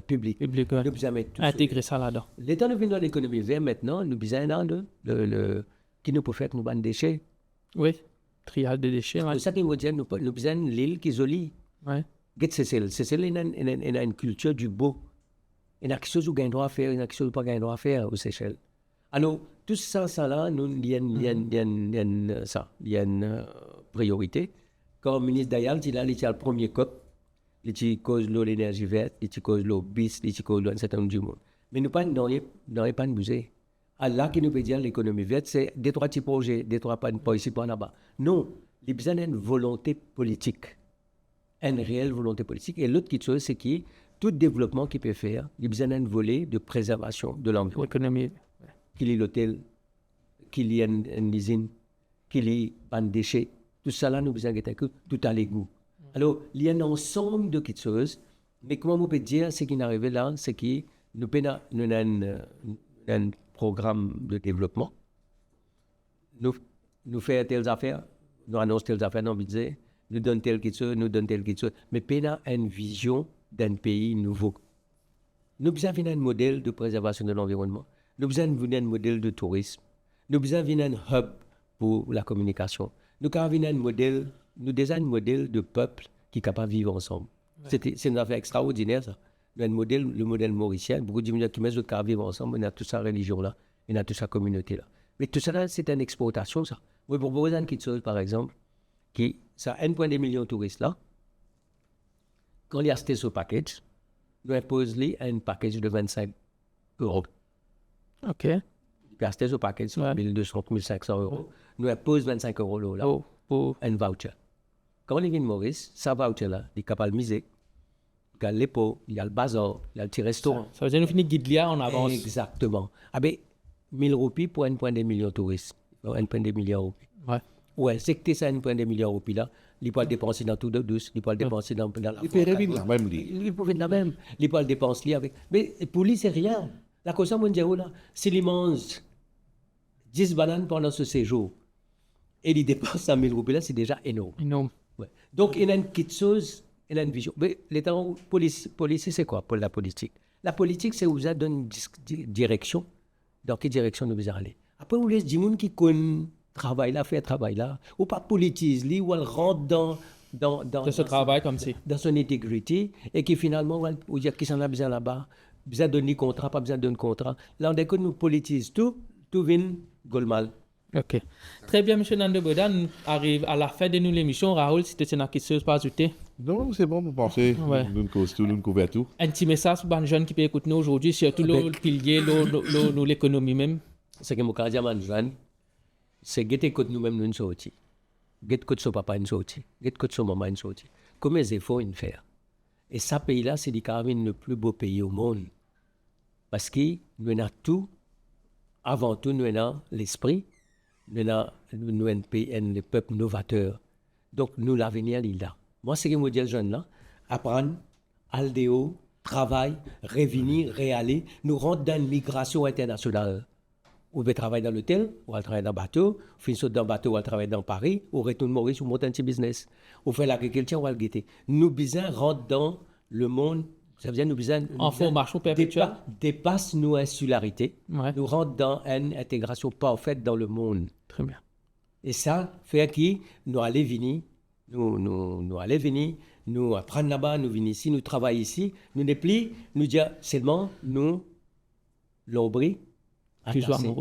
public, nous besoin mettre tout intégrer ça là-dedans. L'État nous vient dans l'économie verte maintenant, nous besoin qui nous peut faire nos bonnes déchets. Oui, trial de déchets. C'est ça qui veut dire, nous besoin l'île qui est jolie. Ouais. Cécile, il a une culture du beau. Il y a quelque chose où gagne droit à faire, il y a quelque chose où pas gagne droit à faire aux Seychelles. Alors, tout ça là, il y a une priorité. Quand le ministre Dayal, il a le premier COP, il cause l'énergie verte, il cause l'eau bis, il cause un certain nombre du monde. Mais nous n'avons pas de musée. Là, qui nous peut dire l'économie verte, c'est des trois petits projets, des trois pas ici, pas là-bas. Non, il y a besoin d'une volonté politique. Une réelle volonté politique. Et l'autre chose, c'est que tout développement qu'il peut faire, il y a besoin d'un volet de préservation de l'environnement. L'économie. Qu'il y ait l'hôtel, qu'il y ait une usine, qu'il y ait pas de déchets. Tout ça là, nous besoin que tout à l'égout. Alors, il y a un ensemble de petites choses, mais comment on peut dire ce qui est arrivé là, c'est que nous avons un programme de développement. Nous faisons telles affaires, nous annonçons telles affaires dans le budget, nous donnons telle chose, mais nous avons une vision d'un pays nouveau. Nous avons besoin d'un modèle de préservation de l'environnement. Nous avons besoin d'un modèle de tourisme. Nous avons besoin d'un hub pour la communication. Nous avons besoin d'un modèle, de peuple qui est capable de vivre ensemble. Ouais. C'est une affaire extraordinaire, ça. Le modèle mauricien, beaucoup de gens qui mettent capables de vivre ensemble, on a toute sa religion-là, on a toute sa communauté-là. Mais tout ça, c'est une exportation, ça. Moi, pour vous dire quelque chose, par exemple, qui, ça a 1,2 million de touristes là, quand il y a ce package, nous imposons un package de 25 euros. OK. Puis acheter ce package, 1200, 1500 euros. Nous imposons 25 euros là, pour un voucher. Quand on vient de Maurice, ce voucher-là, il est capable de miser. Il y a l'épaule, il y a le bazar, il y a le petit restaurant. Ça veut dire que nous finissons guide là, on avance. Exactement. Ah ben, 1000 roupies pour 1,2 million de touristes. 1,2 milliard de roupies. Ouais, c'est que ça 1,2 milliard de roupies là. Il peut le dépenser dans tout de douce, il peut le dépenser dans la il peut revivre la même ligne. Il peut la même. Il peut le dépenser avec. Mais pour lui, c'est rien. La cosa mondiale là, s'il mange 10 bananes pendant ce séjour et il dépense 100 000 roupies là, c'est déjà énorme. Énorme. Ouais. Donc, il y a une petite chose, il y a une vision. Mais l'État policier, c'est quoi pour la politique? La politique, c'est où vous avez une direction. Dans quelle direction nous devons aller? Après, vous laissez des gens qui connaissent travail là, fait travail là, ou pas politise, ou elle rentre dans ce travail comme c'est. Dans son intégrité, et qui finalement, il y a qui s'en a besoin là-bas, besoin de donner contrat, pas besoin de donner contrat. Là, dès que nous politisons tout vient golmal. OK. Très bien, M. Nando Boda, nous arrivons à la fin de l'émission. Raoul, si tu as quelque chose à ajouter? Non, c'est bon pour penser. Nous cause tout, nous couvert tout. Un petit message pour les jeunes qui peuvent écouter nous aujourd'hui, surtout le pilier, l'économie même. Ce que je veux dire, les jeunes, c'est que nous-mêmes nous sortis. Que son papa nous sorti. Que son maman nous sorti. Comment les efforts nous faire? Et ce pays-là, c'est le plus beau pays au monde. Parce que nous avons tout. Avant tout, nous avons l'esprit. Nous avons le peuple novateur. Donc, nous, l'avenir, il est là. Moi, c'est ce que je veux dire aux jeunes là. Apprendre, aldéo, travail, revenir, réaller. Nous rentrons dans une migration internationale. On peut travailler dans l'hôtel, on va travailler dans le bateau, on fait une saute dans le bateau, on va travailler dans Paris, on retourne Maurice, on monte un petit business. On fait l'agriculture, on va le guetter. Nous besoin rentrer dans le monde, ça veut dire nous besoin... En formation perpétuelle. Dépasse nos insularités, ouais. Nous rentrons dans une intégration parfaite dans le monde. Très bien. Et ça fait que nous allons venir, nous apprendre là-bas, nous venir ici, nous travailler ici, nous ne plus, nous dire seulement, nous, l'ombre,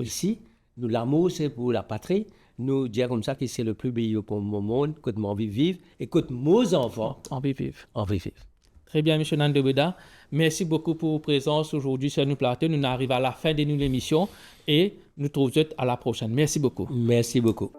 ici, nous l'amour c'est pour la patrie, nous dire comme ça que c'est le plus beau pour mon monde, que mon vie vive et que mes enfants en vivent. Très bien, M. Nando Boda. Merci beaucoup pour votre présence aujourd'hui sur nos plateaux. Nous arrivons à la fin de l'émission et nous nous retrouvons à la prochaine. Merci beaucoup. Merci beaucoup.